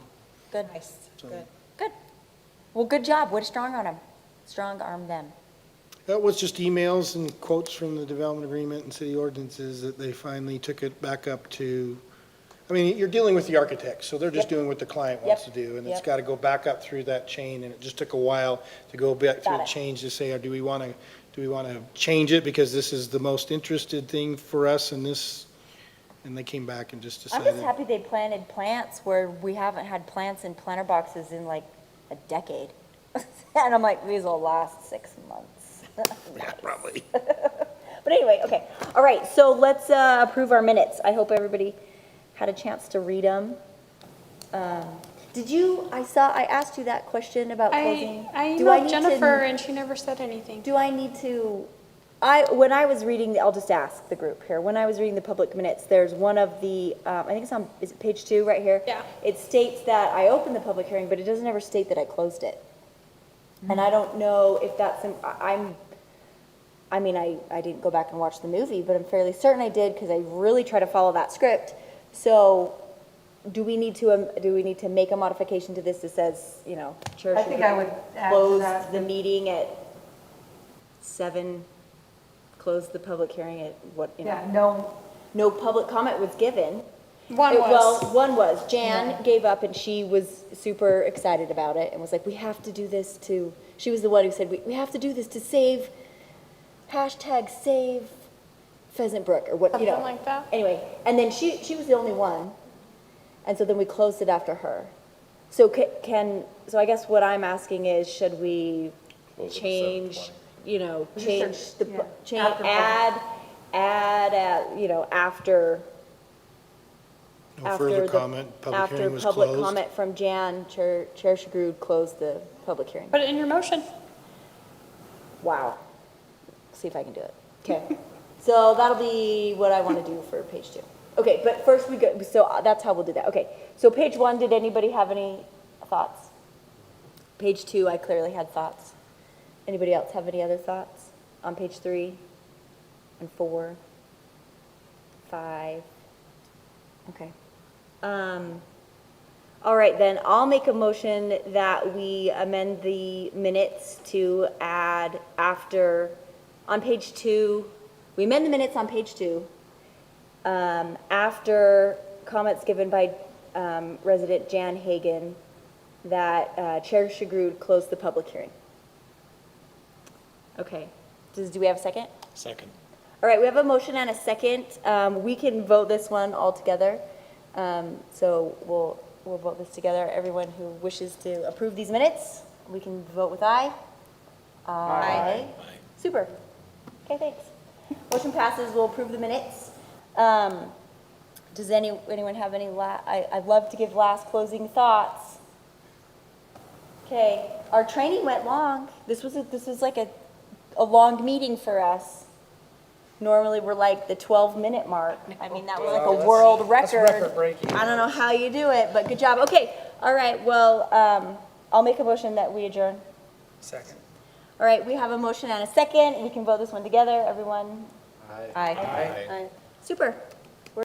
Good, Nice, So- good. good. Well, good job. Way to strong arm them. Strong arm them. That was just emails and quotes from the development agreement and city ordinances that they finally took it back up to. I mean, you're dealing with the architect, so they're just Yep. doing what the client wants to Yep. do, and it's Yep. got to go back up through that chain, and it just took a while to go back through Got the it. change to say, do we want to change it because this is the most interested thing for us in this? And they came back and just I'm decided. just happy they planted plants where we haven't had plants in planter boxes in like a decade. And I'm like, these will last 6 months. Yeah, probably. But anyway, okay. All right, so let's approve our minutes. I hope everybody had a chance to read them. I asked you that question about closing. I Do I emailed need to- Jennifer and she never said anything. Do I need to, when I was reading, I'll just ask the group here, when I was reading the public minutes, there's one of the, I think it's on, is it page 2 right here? Yeah. It states that I opened the public hearing, but it doesn't ever state that I closed it. And I don't know if that's, I didn't go back and watch the movie, but I'm fairly certain I did because I really try to follow that script. So do we need to make a modification to this that says, chair I should think I would add to close that. the meeting at 7, close the public hearing at what, Yeah, no, no public comment was given. One Well, was. one was, Jan gave up and she was super excited about it and was like, we have to do this she was the one who said, we have to do this to save, #save Pheasant Brook or what, Something like that. Anyway, and then she was the only one. And so then we closed it after her. So so I guess what I'm asking is, should we change change the, yeah, change, after add, after. No further after the- comment, public hearing was closed. After public comment from Jan, Chair Shagrud closed the public hearing. Put it in your motion. Wow. See if I can do it. Okay. So that'll be what I want to do for page 2. Okay, but first we go, so that's how we'll do that. Okay. So page 1, did anybody have any thoughts? Page 2, I clearly had thoughts. Anybody else have any other thoughts on page 3 and 4, 5? Okay. All right, then I'll make a motion that we amend the minutes to add after, on page 2, we amend the minutes on page 2, after comments given by resident Jan Hagan, that Chair Shagrud closed the public hearing. Okay. Do we have a second? Second. All right, we have a motion and a second. We can vote this one all together. So we'll vote this together. Everyone who wishes to approve these minutes, we can vote with aye. Aye. Super. Okay, thanks. Motion passes. We'll approve the minutes. Does anyone have any I'd love to give last closing thoughts. Okay, our training went long. This was like a long meeting for us. Normally, we're like the 12-minute mark. I mean, that was like a world record. That's record-breaking. I don't know how you do it, but good job. Okay, all right, well, I'll make a motion that we adjourn. Second. All right, we have a motion and a second. We can vote this one together. Everyone? Aye. Aye. Aye. Aye. Super.